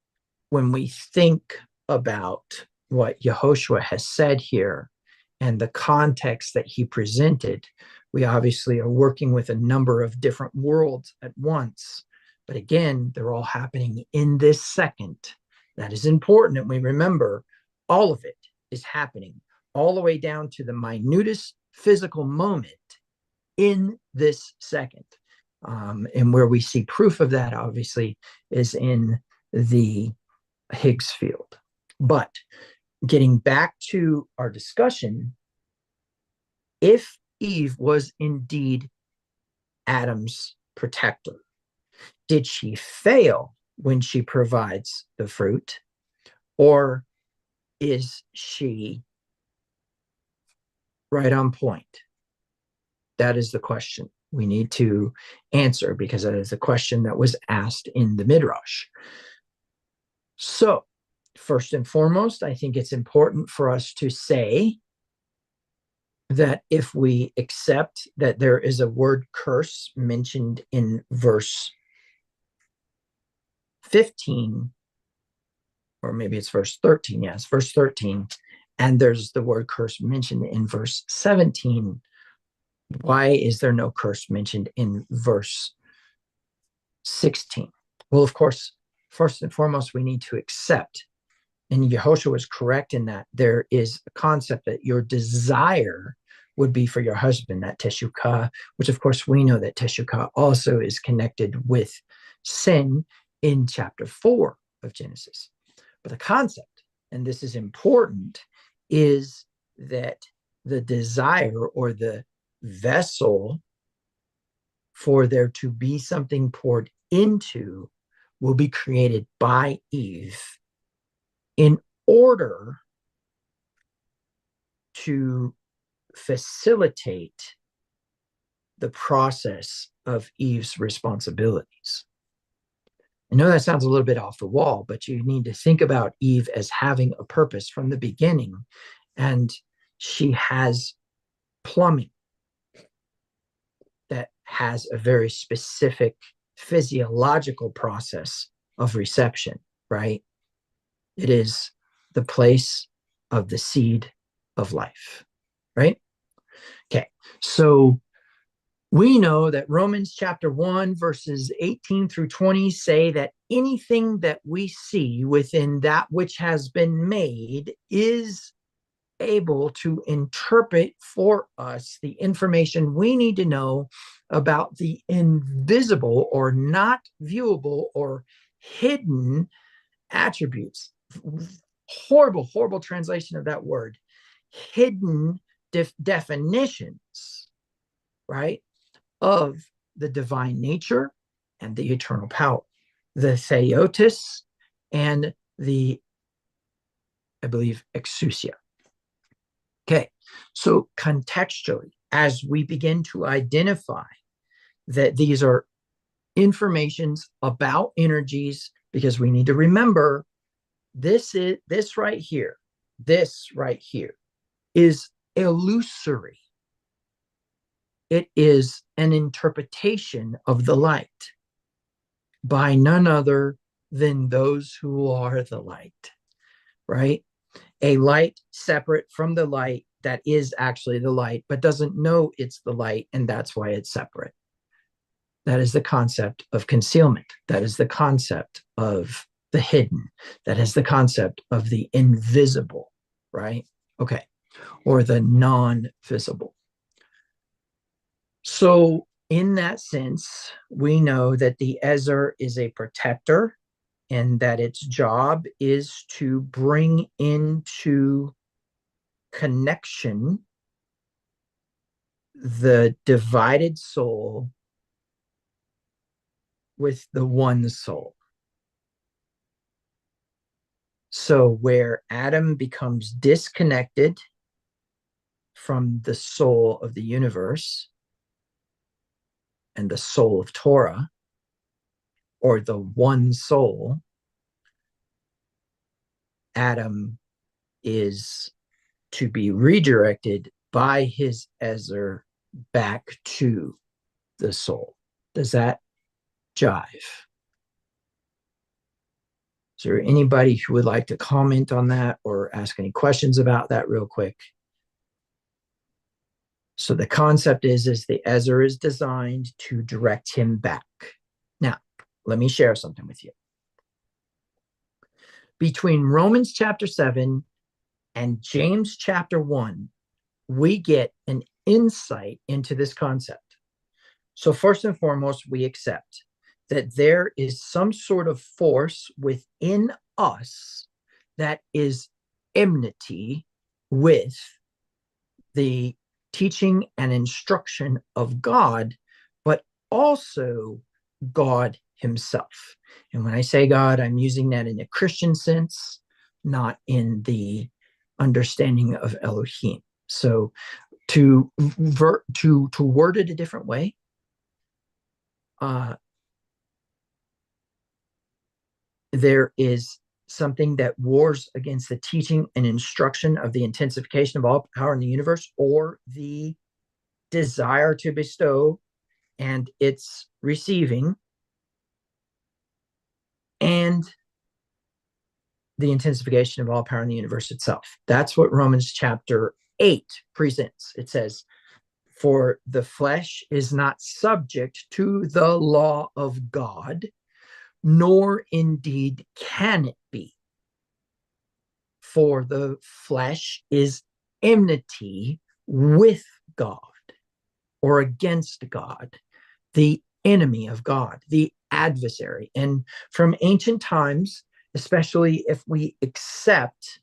think about what Yehoshua has said here and the context that he presented, we obviously are working with a number of different worlds at once. But again, they're all happening in this second. That is important that we remember all of it is happening all the way down to the minutest physical moment in this second. And where we see proof of that, obviously, is in the Higgs field. But getting back to our discussion, if Eve was indeed Adam's protector, did she fail when she provides the fruit? Or is she right on point? That is the question we need to answer, because that is a question that was asked in the Midrash. So, first and foremost, I think it's important for us to say that if we accept that there is a word curse mentioned in verse 15, or maybe it's verse 13, yes, verse 13, and there's the word curse mentioned in verse 17, why is there no curse mentioned in verse 16? Well, of course, first and foremost, we need to accept, and Yehoshua is correct in that there is a concept that your desire would be for your husband, that teshukah, which of course we know that teshukah also is connected with sin in chapter 4 of Genesis. But the concept, and this is important, is that the desire or the vessel for there to be something poured into will be created by Eve in order to facilitate the process of Eve's responsibilities. I know that sounds a little bit off the wall, but you need to think about Eve as having a purpose from the beginning, and she has plumbing that has a very specific physiological process of reception, right? It is the place of the seed of life, right? Okay, so we know that Romans chapter 1, verses 18 through 20 say that anything that we see within that which has been made is able to interpret for us the information we need to know about the invisible or not viewable or hidden attributes. Horrible, horrible translation of that word. Hidden definitions, right, of the divine nature and the eternal power, the theotis and the, I believe, exousia. Okay, so contextually, as we begin to identify that these are informations about energies, because we need to remember this right here is illusory. It is an interpretation of the light by none other than those who are the light, right? A light separate from the light that is actually the light, but doesn't know it's the light, and that's why it's separate. That is the concept of concealment. That is the concept of the hidden. That is the concept of the invisible, right? Okay. Or the non-visible. So in that sense, we know that the Ezer is a protector and that its job is to bring into connection the divided soul with the one soul. So where Adam becomes disconnected from the soul of the universe and the soul of Torah, or the one soul, Adam is to be redirected by his Ezer back to the soul. Does that jive? Is there anybody who would like to comment on that or ask any questions about that real quick? So the concept is the Ezer is designed to direct him back. Now, let me share something with you. Between Romans chapter 7 and James chapter 1, we get an insight into this concept. So first and foremost, we accept that there is some sort of force within us that is enmity with the teaching and instruction of God, but also God himself. And when I say God, I'm using that in a Christian sense, not in the understanding of Elohim. So to word it a different way, there is something that wars against the teaching and instruction of the intensification of all power in the universe, or the desire to bestow and its receiving, and the intensification of all power in the universe itself. That's what Romans chapter 8 presents. It says, for the flesh is not subject to the law of God, nor indeed can it be. For the flesh is enmity with God, or against God, the enemy of God, the adversary. And from ancient times, especially if we accept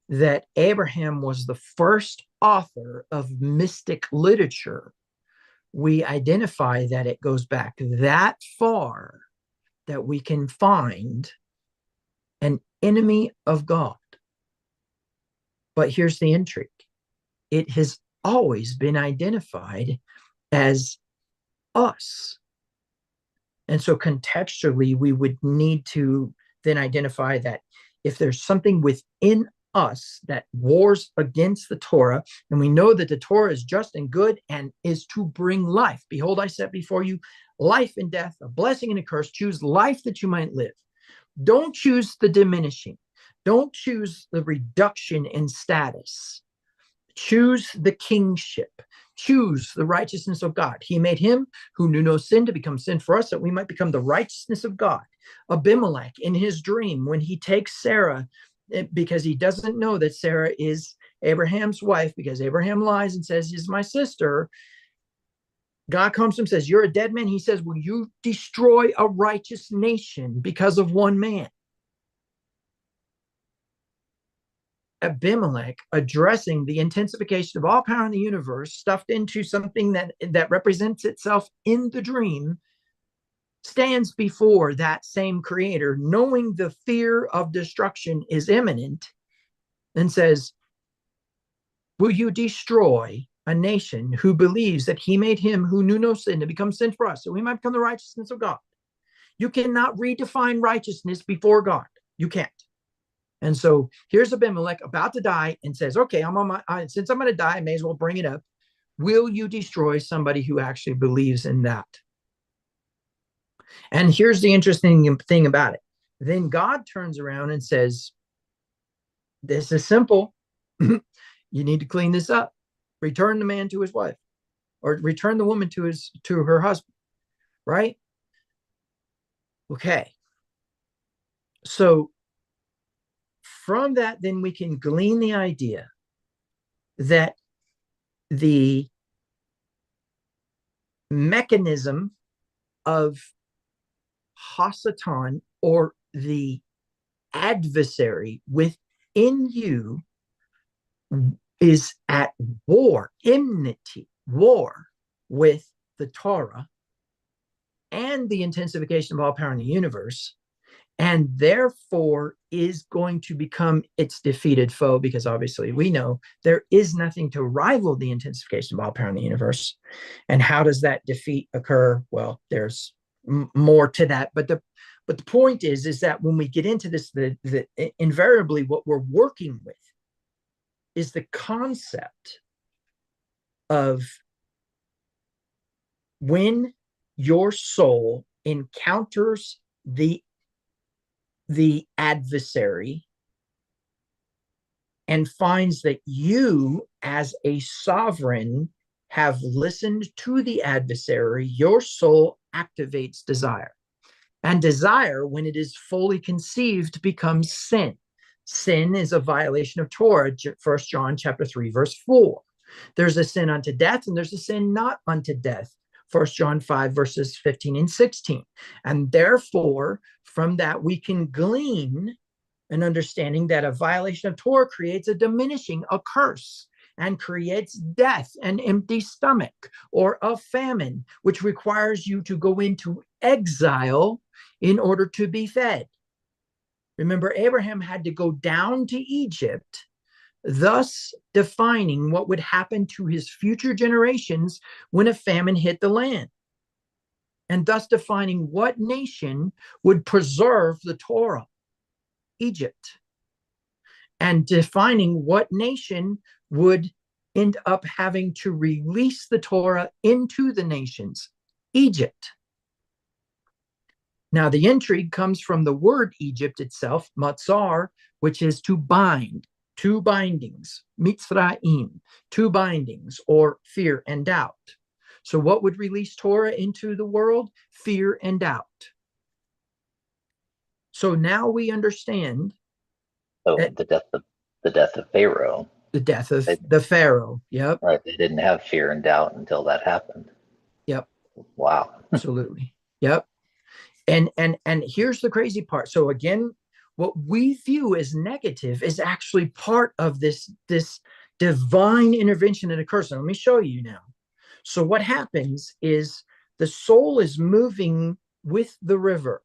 that Abraham was the first author of mystic literature, we identify that it goes back that far that we can find an enemy of God. But here's the intrigue. It has always been identified as us. And so contextually, we would need to then identify that if there's something within us that wars against the Torah, and we know that the Torah is just and good and is to bring life. Behold, I set before you life and death, a blessing and a curse. Choose life that you might live. Don't choose the diminishing. Don't choose the reduction in status. Choose the kingship. Choose the righteousness of God. He made him who knew no sin to become sin for us, that we might become the righteousness of God. Abimelech, in his dream, when he takes Sarah, because he doesn't know that Sarah is Abraham's wife, because Abraham lies and says, she's my sister, God comes to him and says, you're a dead man. He says, will you destroy a righteous nation because of one man? Abimelech, addressing the intensification of all power in the universe, stuffed into something that represents itself in the dream, stands before that same creator, knowing the fear of destruction is imminent, and says, will you destroy a nation who believes that he made him who knew no sin to become sin for us, so we might become the righteousness of God? You cannot redefine righteousness before God. You can't. And so here's Abimelech about to die and says, okay, since I'm going to die, I may as well bring it up. Will you destroy somebody who actually believes in that? And here's the interesting thing about it. Then God turns around and says, this is simple. You need to clean this up. Return the man to his wife, or return the woman to her husband, right? Okay. So from that, then we can glean the idea that the mechanism of Hasatan, or the adversary within you, is at war, enmity, war with the Torah and the intensification of all power in the universe, and therefore is going to become its defeated foe, because obviously we know there is nothing to rival the intensification of all power in the universe. And how does that defeat occur? Well, there's more to that, but the point is that when we get into this, invariably what we're working with is the concept of when your soul encounters the adversary and finds that you, as a sovereign, have listened to the adversary, your soul activates desire. And desire, when it is fully conceived, becomes sin. Sin is a violation of Torah, 1 John chapter 3, verse 4. There's a sin unto death, and there's a sin not unto death, 1 John 5, verses 15 and 16. And therefore, from that, we can glean an understanding that a violation of Torah creates a diminishing, a curse, and creates death, an empty stomach, or a famine, which requires you to go into exile in order to be fed. Remember, Abraham had to go down to Egypt, thus defining what would happen to his future generations when a famine hit the land, and thus defining what nation would preserve the Torah, Egypt, and defining what nation would end up having to release the Torah into the nations, Egypt. Now, the intrigue comes from the word Egypt itself, matzar, which is to bind, two bindings, mitzrayim, two bindings, or fear and doubt. So what would release Torah into the world? Fear and doubt. So now we understand. The death of Pharaoh. The death of the Pharaoh. Yep. Right. They didn't have fear and doubt until that happened. Yep. Wow. Absolutely. Yep. And here's the crazy part. So again, what we view as negative is actually part of this divine intervention that occurs. And let me show you now. So what happens is the soul is moving with the river.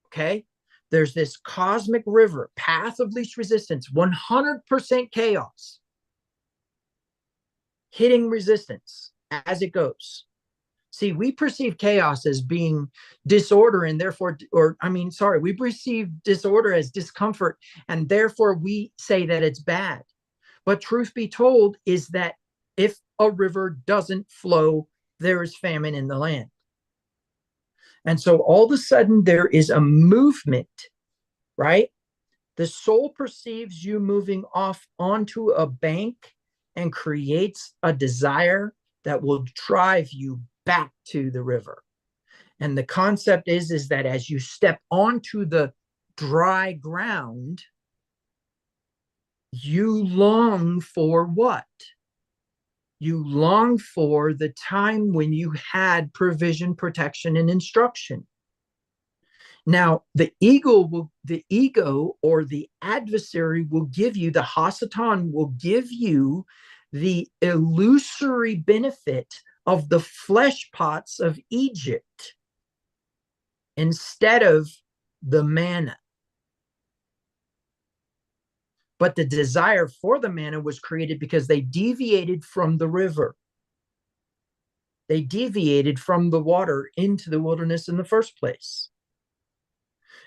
Okay. There's this cosmic river, path of least resistance, 100% chaos, hitting resistance as it goes. See, we perceive chaos as being disorder, and therefore, we perceive disorder as discomfort, and therefore we say that it's bad. But truth be told is that if a river doesn't flow, there is famine in the land. And so all of a sudden there is a movement, right? The soul perceives you moving off onto a bank and creates a desire that will drive you back to the river. And the concept is that as you step onto the dry ground, you long for what? You long for the time when you had provision, protection, and instruction. Now, the ego or the adversary will give you, the Hasatan will give you the illusory benefit of the flesh pots of Egypt instead of the manna. But the desire for the manna was created because they deviated from the river. They deviated from the water into the wilderness in the first place.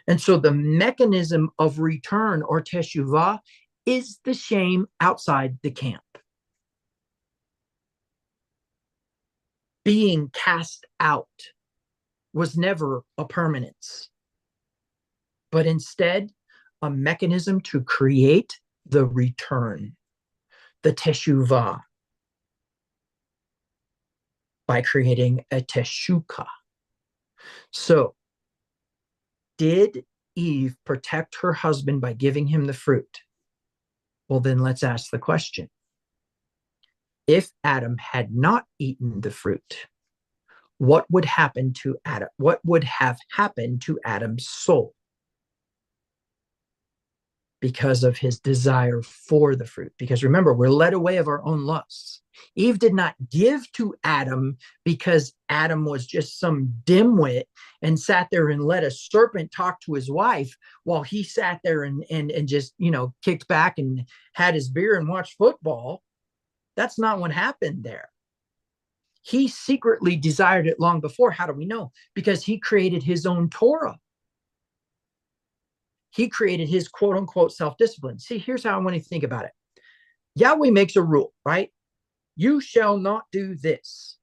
And so the mechanism of return, or teshuvah, is the shame outside the camp. Being cast out was never a permanence, but instead a mechanism to create the return, the teshuvah, by creating a teshuka. So, did Eve protect her husband by giving him the fruit? Well, then let's ask the question. If Adam had not eaten the fruit, what would happen to Adam? What would have happened to Adam's soul? Because of his desire for the fruit. Because remember, we're led away of our own lusts. Eve did not give to Adam because Adam was just some dimwit and sat there and let a serpent talk to his wife while he sat there and just, kicked back and had his beer and watched football. That's not what happened there. He secretly desired it long before. How do we know? Because he created his own Torah. He created his quote unquote self-discipline. See, here's how I want to think about it. Yahweh makes a rule, right? You shall not do this.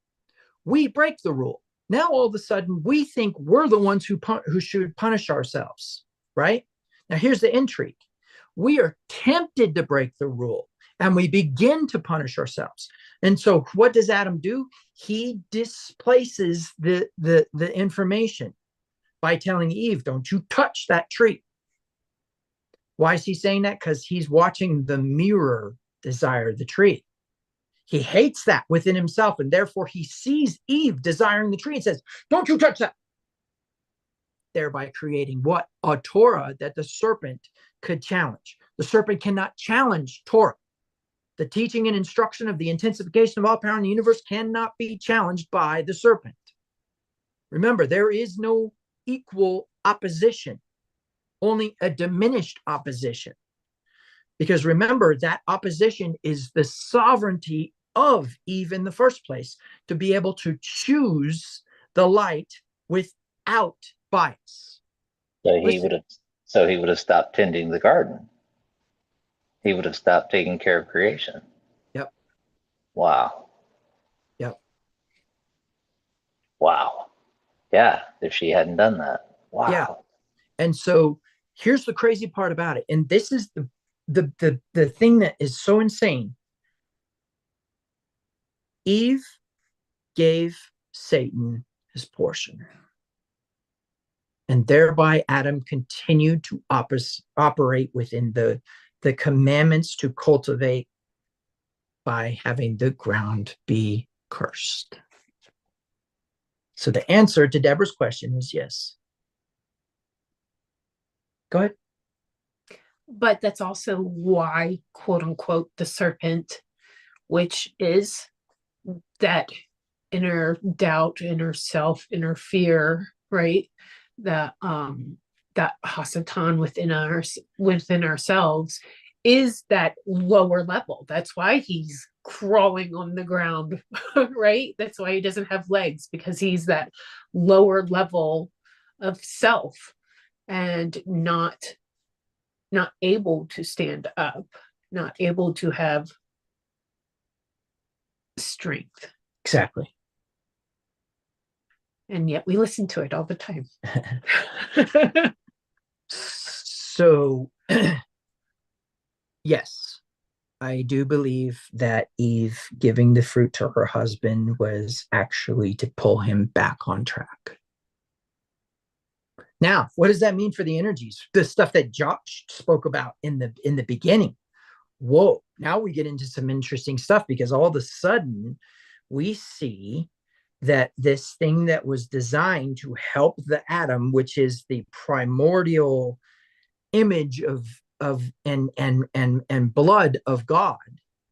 We break the rule. Now, all of a sudden, we think we're the ones who should punish ourselves, right? Now, here's the intrigue. We are tempted to break the rule, and we begin to punish ourselves. And so what does Adam do? He displaces the information by telling Eve, don't you touch that tree. Why is he saying that? Because he's watching the mirror desire the tree. He hates that within himself, and therefore he sees Eve desiring the tree and says, don't you touch that. Thereby creating what? A Torah that the serpent could challenge. The serpent cannot challenge Torah. The teaching and instruction of the intensification of all power in the universe cannot be challenged by the serpent. Remember, there is no equal opposition, only a diminished opposition. Because remember, that opposition is the sovereignty of Eve in the first place, to be able to choose the light without bias. So he would have stopped tending the garden. He would have stopped taking care of creation. Yep. Wow. Yep. Wow. Yeah, if she hadn't done that. Wow. Yeah. And so here's the crazy part about it. And this is the thing that is so insane. Eve gave Satan his portion. And thereby Adam continued to operate within the commandments to cultivate by having the ground be cursed. So the answer to Deborah's question is yes. Go ahead. But that's also why, quote unquote, the serpent, which is that inner doubt, inner self, inner fear, right? That Hasatan within ourselves is that lower level. That's why he's crawling on the ground, right? That's why he doesn't have legs, because he's that lower level of self and not able to stand up, not able to have strength. Exactly. And yet we listen to it all the time. So, yes, I do believe that Eve giving the fruit to her husband was actually to pull him back on track. Now, what does that mean for the energies? The stuff that Josh spoke about in the beginning. whoa, now we get into some interesting stuff, because all of a sudden we see that this thing that was designed to help the atom, which is the primordial image of and blood of God,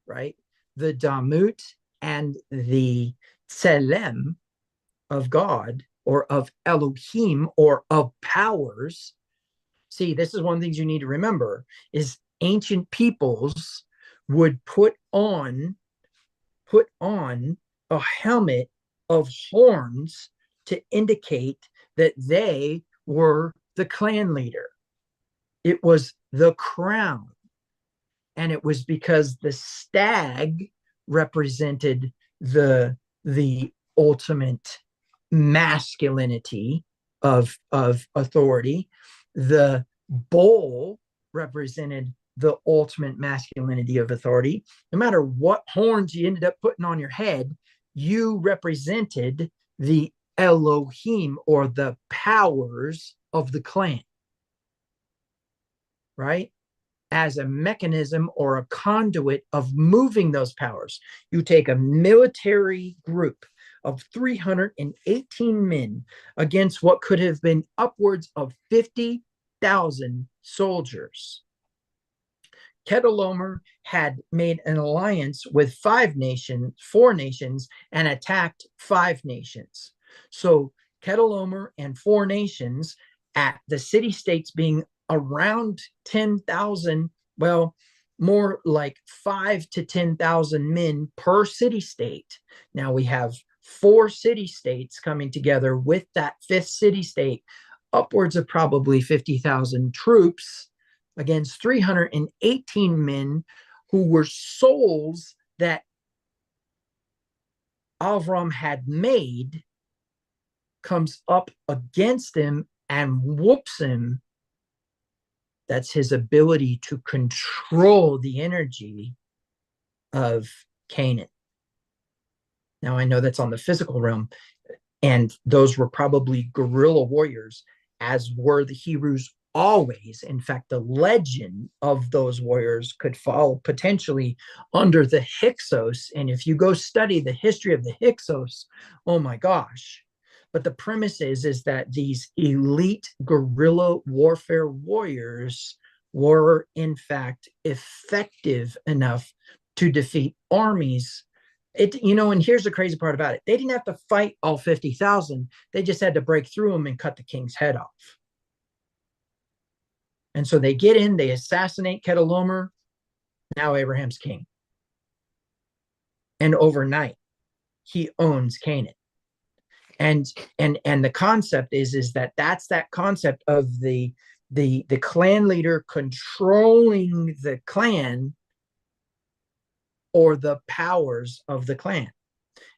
right? The Damut and the Tselem of God, or of Elohim, or of powers. See, this is one of the things you need to remember, is ancient peoples would put on a helmet of horns to indicate that they were the clan leader. It was the crown. And it was because the stag represented the ultimate masculinity of authority. The bull represented the ultimate masculinity of authority. No matter what horns you ended up putting on your head, you represented the Elohim, or the powers of the clan, right? As a mechanism or a conduit of moving those powers. You take a military group of 318 men against what could have been upwards of 50,000 soldiers. Chedorlaomer had made an alliance with four nations, and attacked 5 nations. So Chedorlaomer and 4 nations, at the city-states being around 10,000, well, more like 5 to 10,000 men per city-state. Now we have 4 city-states coming together with that 5th city-state, upwards of probably 50,000 troops against 318 men who were souls that Avram had made, comes up against him and whoops him. That's his ability to control the energy of Canaan. Now, I know that's on the physical realm, and those were probably guerrilla warriors, as were the Hebrews always. In fact, the legend of those warriors could fall potentially under the Hyksos. And if you go study the history of the Hyksos, oh my gosh. But the premise is that these elite guerrilla warfare warriors were in fact effective enough to defeat armies. And here's the crazy part about it. They didn't have to fight all 50,000. They just had to break through them and cut the king's head off. And so they get in, they assassinate Chedorlaomer. Now Abraham's king. And overnight, he owns Canaan. And the concept is that's that concept of the clan leader controlling the clan, or the powers of the clan.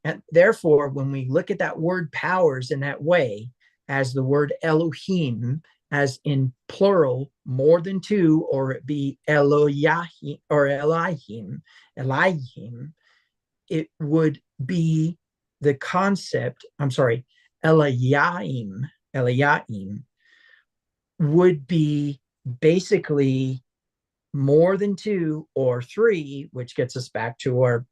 And therefore, when we look at that word powers in that way, as the word Elohim, as in plural, more than 2, or it be Elohim or Elohim, it would be the concept, Eliyaim would be basically more than 2 or 3, which gets us back to our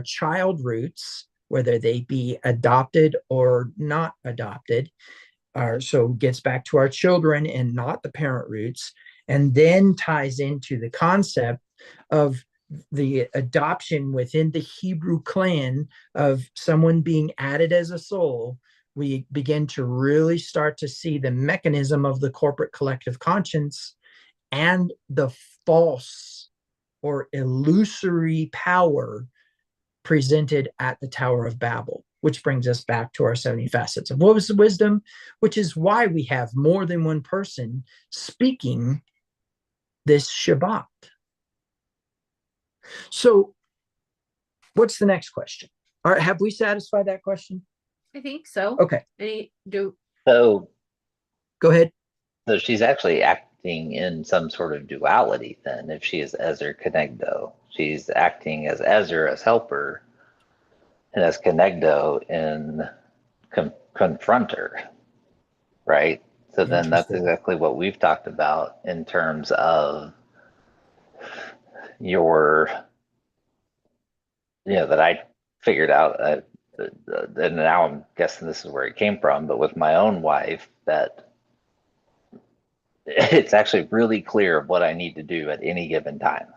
child roots, whether they be adopted or not adopted. So gets back to our children and not the parent roots, and then ties into the concept of the adoption within the Hebrew clan of someone being added as a soul. We begin to really start to see the mechanism of the corporate collective conscience and the false or illusory power presented at the Tower of Babel, which brings us back to our 70 facets of wisdom, which is why we have more than one person speaking this Shabbat. So what's the next question? All right, have we satisfied that question? I think so. Okay. So go ahead. So she's actually acting in some sort of duality then, if she is Ezer Kenegdo. She's acting as Ezer as helper, and as Kenegdo in confronter, right? So then that's exactly what we've talked about in terms of your, that I figured out, and now I'm guessing this is where it came from, but with my own wife, that it's actually really clear what I need to do at any given time.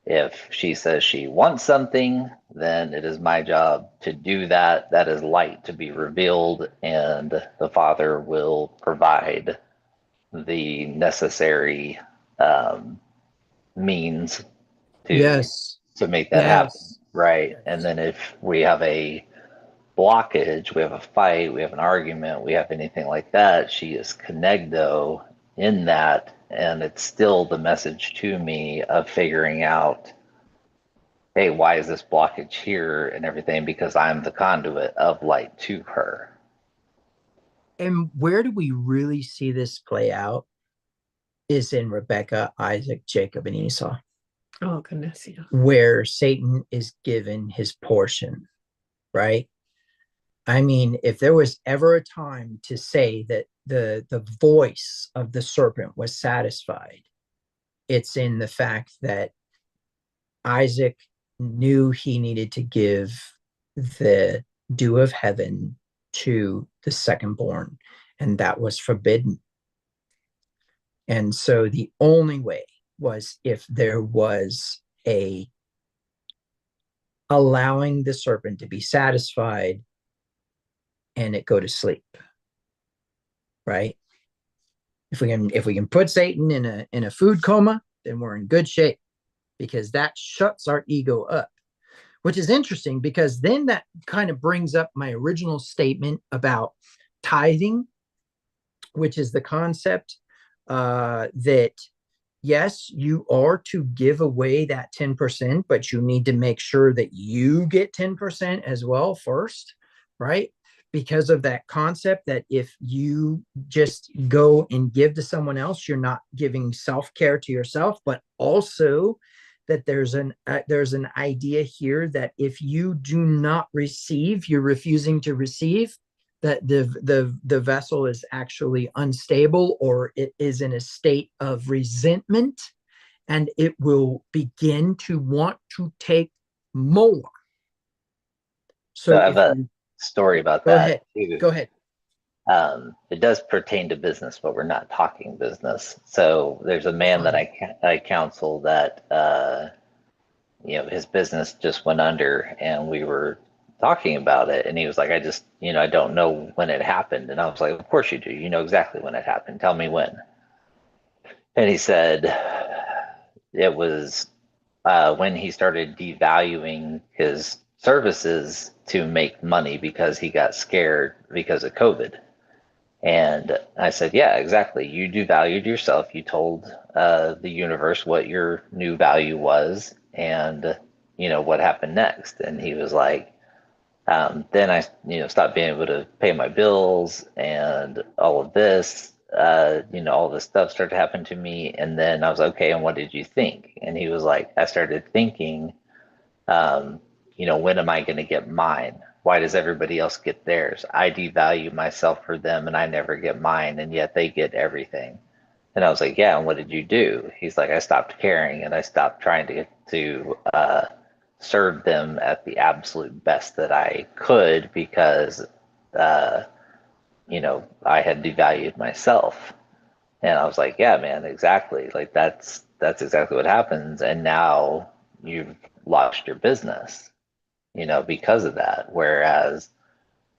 If she says she wants something, then it is my job to do that. That is light to be revealed, and the Father will provide the necessary means to make that happen, right? And then if we have a blockage, we have a fight, we have an argument, we have anything like that, she is connecto in that, and it's still the message to me of figuring out, hey, why is this blockage here and everything, because I'm the conduit of light to her. And where do we really see this play out is in Rebecca, Isaac, Jacob, and Esau. Oh, goodness, yeah. Where Satan is given his portion, right? I mean, if there was ever a time to say that the voice of the serpent was satisfied, it's in the fact that Isaac knew he needed to give the dew of heaven to the secondborn, and that was forbidden. And so the only way was if there was a allowing the serpent to be satisfied and it go to sleep, right? If we can put Satan in a food coma, then we're in good shape, because that shuts our ego up, which is interesting, because then that kind of brings up my original statement about tithing, which is the concept that yes, you are to give away that 10%, but you need to make sure that you get 10% as well first, right? Because of that concept that if you just go and give to someone else, you're not giving self-care to yourself, but also that there's an idea here that if you do not receive, you're refusing to receive, that the vessel is actually unstable, or it is in a state of resentment, and it will begin to want to take more. So I have a story about that. Go ahead. It does pertain to business, but we're not talking business. So there's a man that I counsel that his business just went under, and we were talking about it, and he was like, I don't know when it happened. And I was like, of course you do. You know exactly when it happened. Tell me when. And he said it was when he started devaluing his services to make money because he got scared because of COVID. And I said, yeah, exactly. You devalued yourself. You told the universe what your new value was, and what happened next. And he was like, then I stopped being able to pay my bills, and all of this all this stuff started to happen to me. And then I was like, okay, and what did you think? And he was like, I started thinking, when am I going to get mine? Why does everybody else get theirs? I devalue myself for them, and I never get mine, and yet they get everything. And I was like, yeah, and what did you do? He's like, I stopped caring, and I stopped trying to serve them at the absolute best that I could, because I had devalued myself. And I was like, yeah, man, exactly. Like that's exactly what happens. And now you've lost your business, because of that. Whereas,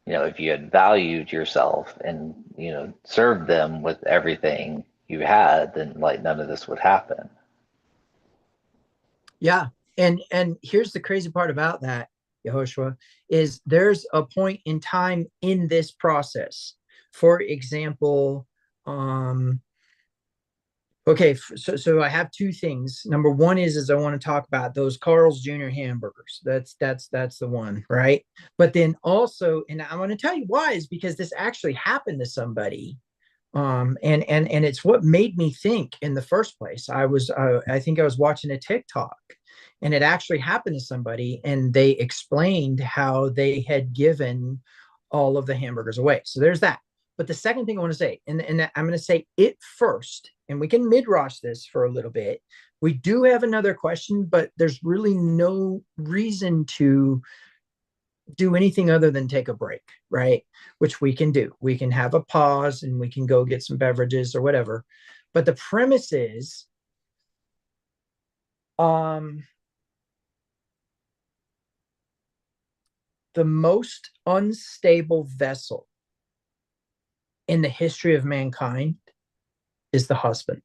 if you had valued yourself and, served them with everything you had, then like none of this would happen. Yeah. And here's the crazy part about that, Yehoshua, is there's a point in time in this process. For example, okay, so I have two things. Number one is I want to talk about those Carl's Jr. hamburgers. That's the one, right? But then also, and I want to tell you why, is because this actually happened to somebody. And it's what made me think in the first place. I think I was watching a TikTok, and it actually happened to somebody, and they explained how they had given all of the hamburgers away. So there's that. But the second thing I want to say, and I'm going to say it first, and we can Midrash this for a little bit. We do have another question, but there's really no reason to do anything other than take a break, right? Which we can do. We can have a pause and we can go get some beverages or whatever. But the premise is, the most unstable vessel in the history of mankind is the husband.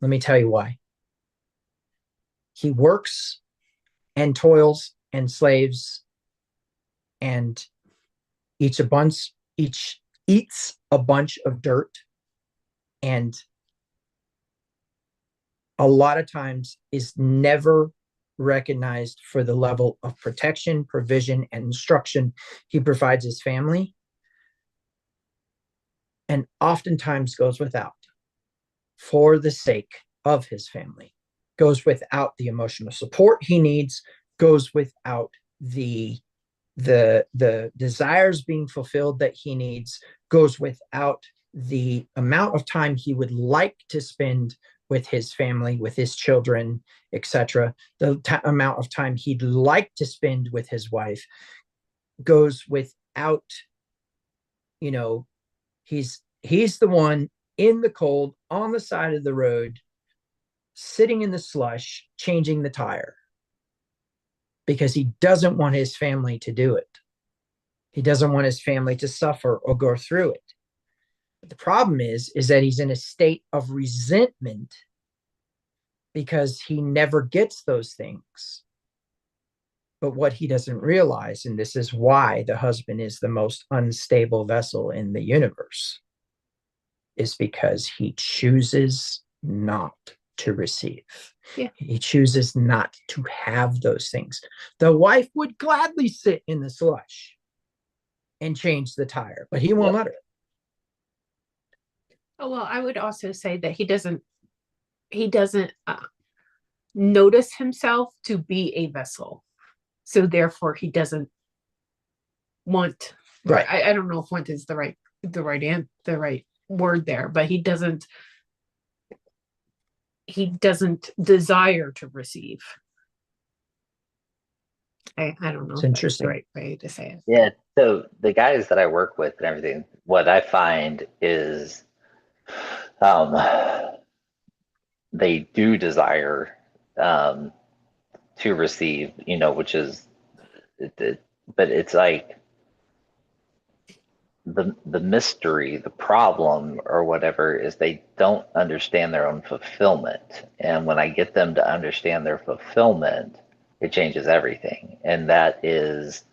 Let me tell you why. He works and toils and slaves and eats a bunch of dirt, and a lot of times is never recognized for the level of protection, provision, and instruction he provides his family, and oftentimes goes without for the sake of his family, goes without the emotional support he needs, goes without the desires being fulfilled that he needs, goes without the amount of time he would like to spend with his family, with his children, etc. The amount of time he'd like to spend with his wife goes without, he's the one in the cold, on the side of the road, sitting in the slush, changing the tire, because he doesn't want his family to do it. He doesn't want his family to suffer or go through it. But the problem is that he's in a state of resentment because he never gets those things. But what he doesn't realize, and this is why the husband is the most unstable vessel in the universe, is because he chooses not to receive. Yeah. He chooses not to have those things. The wife would gladly sit in the slush and change the tire, but he won't let her. Oh, well, I would also say that he doesn't notice himself to be a vessel. So therefore he doesn't want, Right. I don't know if want is the right word there, but he doesn't desire to receive. I don't know It's if interesting. that's the right way to say it. Yeah. So the guys that I work with and everything, what I find is they do desire to receive, which is, but it's like the mystery, the problem or whatever is they don't understand their own fulfillment. And when I get them to understand their fulfillment, it changes everything. And that is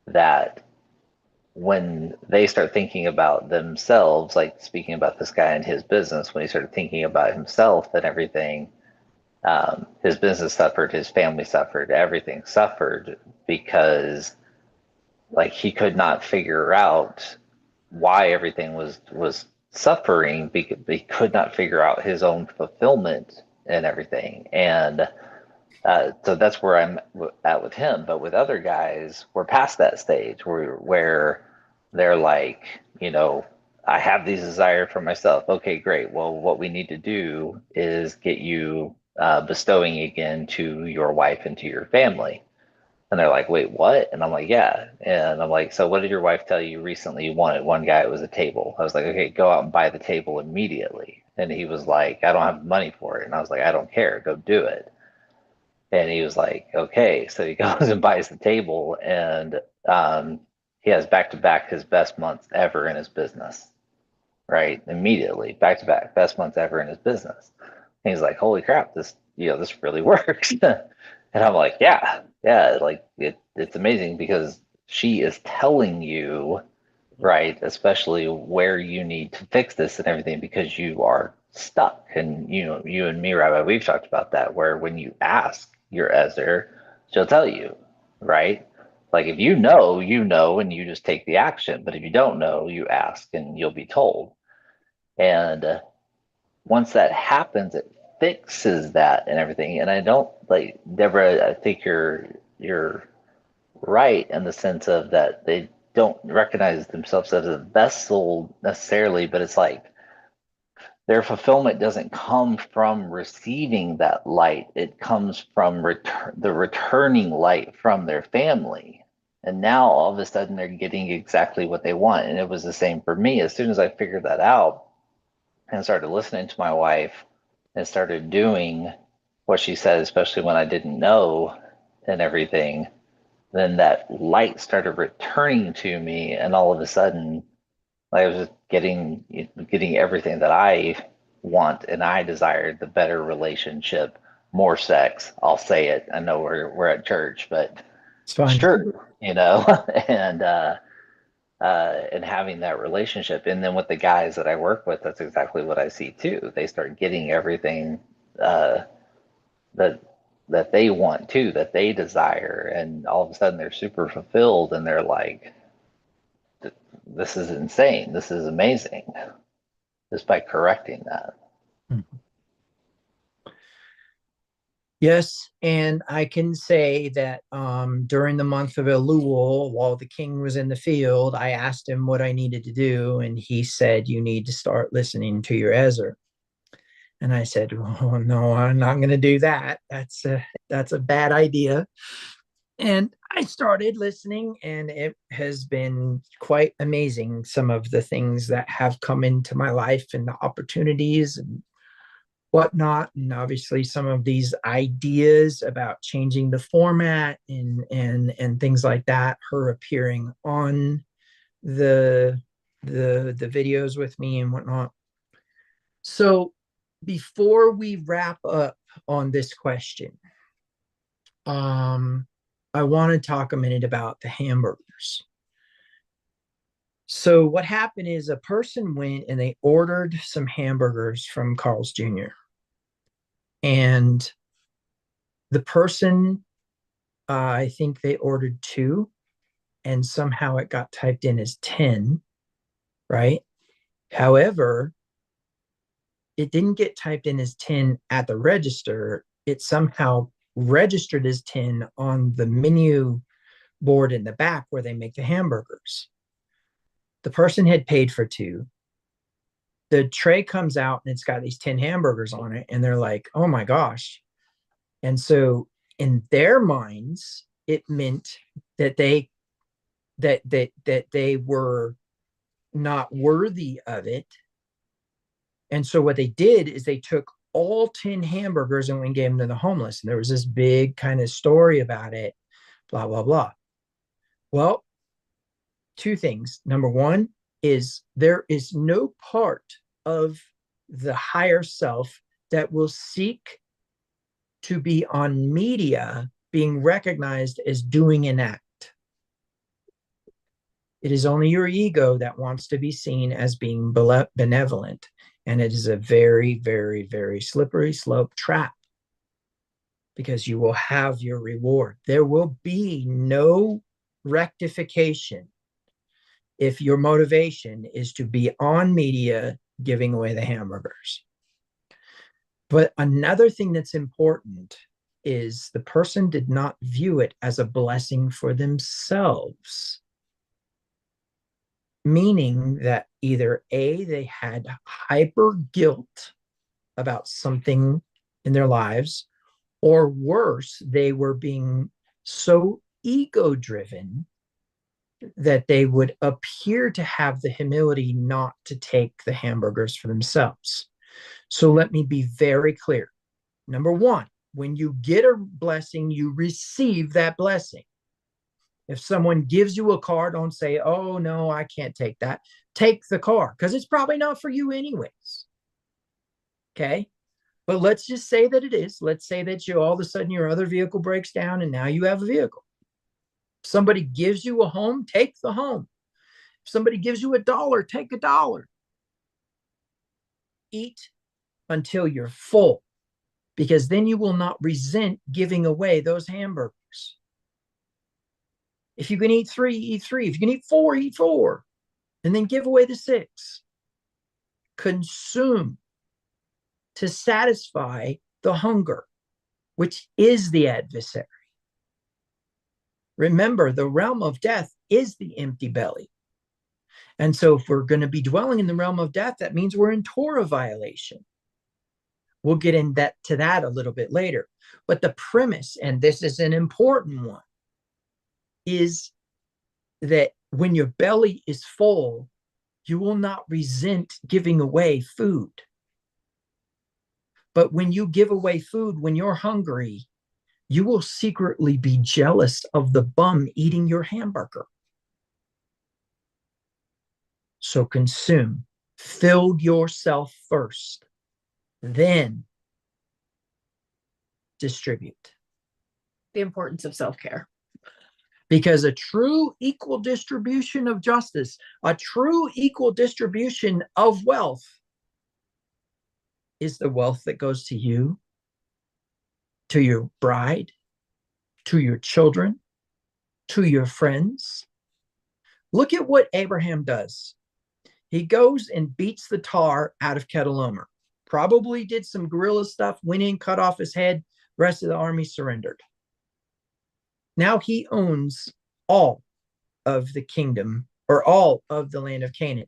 that when they start thinking about themselves, like speaking about this guy and his business, when he started thinking about himself and everything, his business suffered, his family suffered, everything suffered because like he could not figure out why everything was suffering because he could not figure out his own fulfillment and everything. And so that's where I'm at with him. But with other guys, we're past that stage where they're like, I have these desires for myself. Okay, great. Well, what we need to do is get you bestowing again to your wife and to your family. And they're like, wait, what? And I'm like, yeah. And I'm like, so what did your wife tell you recently you wanted? One guy, it was a table. I was like, okay, go out and buy the table immediately. And he was like, I don't have money for it. And I was like, I don't care. Go do it. And he was like, okay. So he goes and buys the table, and he has back to back his best months ever in his business, right? Immediately, back to back, best months ever in his business. And he's like, holy crap, this really works. And I'm like, yeah, like it's amazing because she is telling you, right, especially where you need to fix this and everything because you are stuck. And you and me, Rabbi, we've talked about that, where when you ask your Ezer, she'll tell you, right? Like if you know, and you just take the action. But if you don't know, you ask and you'll be told. And once that happens, it fixes that and everything. And I don't Deborah, I think you're right in the sense of that they don't recognize themselves as a vessel necessarily, but it's like their fulfillment doesn't come from receiving that light. It comes from the returning light from their family. And now all of a sudden they're getting exactly what they want. And it was the same for me. As soon as I figured that out and started listening to my wife and started doing what she said, especially when I didn't know and everything, then that light started returning to me. And all of a sudden, I was just getting everything that I want and I desired, the better relationship, more sex. I'll say it. I know we're at church, but It's fine. sure, and having that relationship. And then with the guys that I work with, that's exactly what I see too. They start getting everything that they want too, that they desire, and all of a sudden they're super fulfilled, and they're like, this is insane, this is amazing, just by correcting that. Yes, and I can say that during the month of Elul, while the king was in the field, I asked him what I needed to do, and he said, "You need to start listening to your Ezra." And I said, "Oh no, I'm not going to do that. That's a bad idea." And I started listening, and it has been quite amazing. Some of the things that have come into my life and the opportunities and whatnot, and obviously some of these ideas about changing the format and things like that, her appearing on the videos with me and whatnot. So before we wrap up on this question, I want to talk a minute about the hamburgers. So what happened is a person went and they ordered some hamburgers from Carl's Jr. And the person, I think they ordered 2, and somehow it got typed in as 10, right? However, it didn't get typed in as 10 at the register. It somehow registered as 10 on the menu board in the back where they make the hamburgers. The person had paid for 2. The tray comes out and it's got these 10 hamburgers on it, and they're like, "Oh my gosh." And so in their minds, it meant that they were not worthy of it. And so what they did is they took all 10 hamburgers and went and gave them to the homeless. And there was this big kind of story about it, blah, blah, blah. Well, 2 things. Number one is there is no part of the higher self that will seek to be on media being recognized as doing an act. It is only your ego that wants to be seen as being benevolent. And it is a very, very, very slippery slope trap, because you will have your reward. There will be no rectification if your motivation is to be on media giving away the hamburgers. But another thing that's important is the person did not view it as a blessing for themselves, meaning that either A, they had hyper guilt about something in their lives, or worse, they were being so ego driven that they would appear to have the humility not to take the hamburgers for themselves. So let me be very clear. Number one, when you get a blessing, you receive that blessing. If someone gives you a car, don't say, "Oh, no, I can't take that." Take the car, because it's probably not for you anyways. Okay? But let's just say that it is. Let's say that all of a sudden your other vehicle breaks down and now you have a vehicle. If somebody gives you a home, take the home. If somebody gives you $1, take $1. Eat until you're full, because then you will not resent giving away those hamburgers. If you can eat 3, eat 3. If you can eat 4, eat 4. And then give away the 6. Consume to satisfy the hunger, which is the adversary. Remember, the realm of death is the empty belly. And so if we're going to be dwelling in the realm of death, that means we're in Torah violation. We'll get into that a little bit later. But the premise, and this is an important one, is that when your belly is full, you will not resent giving away food. But when you give away food, when you're hungry, you will secretly be jealous of the bum eating your hamburger. So consume, fill yourself first, then distribute. The importance of self-care. Because a true equal distribution of justice, a true equal distribution of wealth is the wealth that goes to you, to your bride, to your children, to your friends. Look at what Abraham does. He goes and beats the tar out of Kedalomer. Probably did some guerrilla stuff, went in, cut off his head, rest of the army surrendered. Now he owns all of the kingdom, or all of the land of Canaan.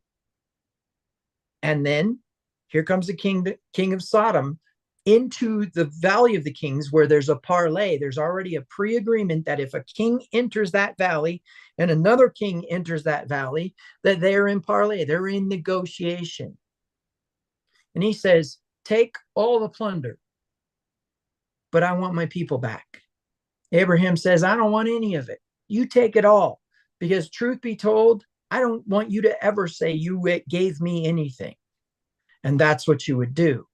And then here comes the king of Sodom into the valley of the kings, where there's a parlay. There's already a pre-agreement that if a king enters that valley and another king enters that valley, that they're in parlay, they're in negotiation. And he says, take all the plunder, but I want my people back. Abraham says, I don't want any of it. You take it all, because truth be told, I don't want you to ever say you gave me anything. And that's what you would do.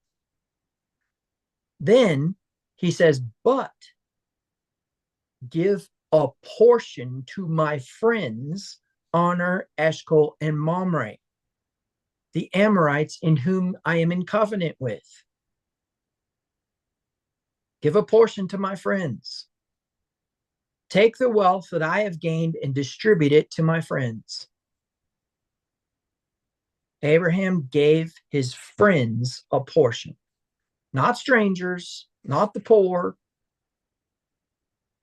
Then he says, but give a portion to my friends, Honor, Eshcol, and Mamre, the Amorites in whom I am in covenant with. Give a portion to my friends. Take the wealth that I have gained and distribute it to my friends. Abraham gave his friends a portion. Not strangers, not the poor.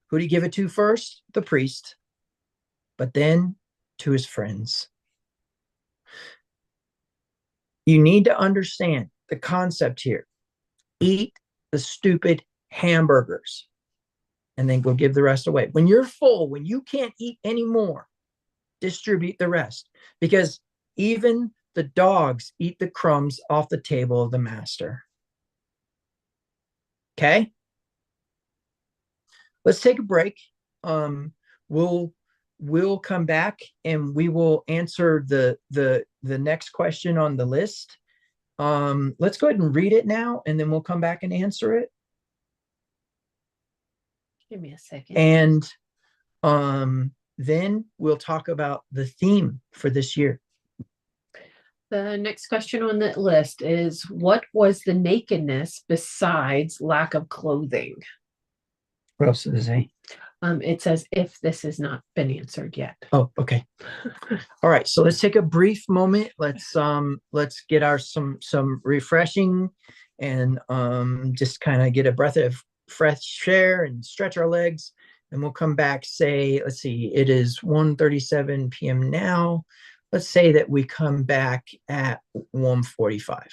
Who did he give it to first? The priest. But then to his friends. You need to understand the concept here. Eat the stupid hamburgers and then go give the rest away. When you're full, when you can't eat anymore, distribute the rest. Because even the dogs eat the crumbs off the table of the master. Okay? Let's take a break. We'll come back and we will answer the next question on the list. Let's go ahead and read it now, and then we'll come back and answer it. Give me a second. And then we'll talk about the theme for this year. The next question on the list is, what was the nakedness besides lack of clothing? What else does it say? It says, if this has not been answered yet. Oh, okay. All right. So let's take a brief moment. Let's get our some refreshing and just kind of get a breath of fresh air and stretch our legs. And we'll come back, say, let's see, it is 1:37 p.m. now. Let's say that we come back at 1:45.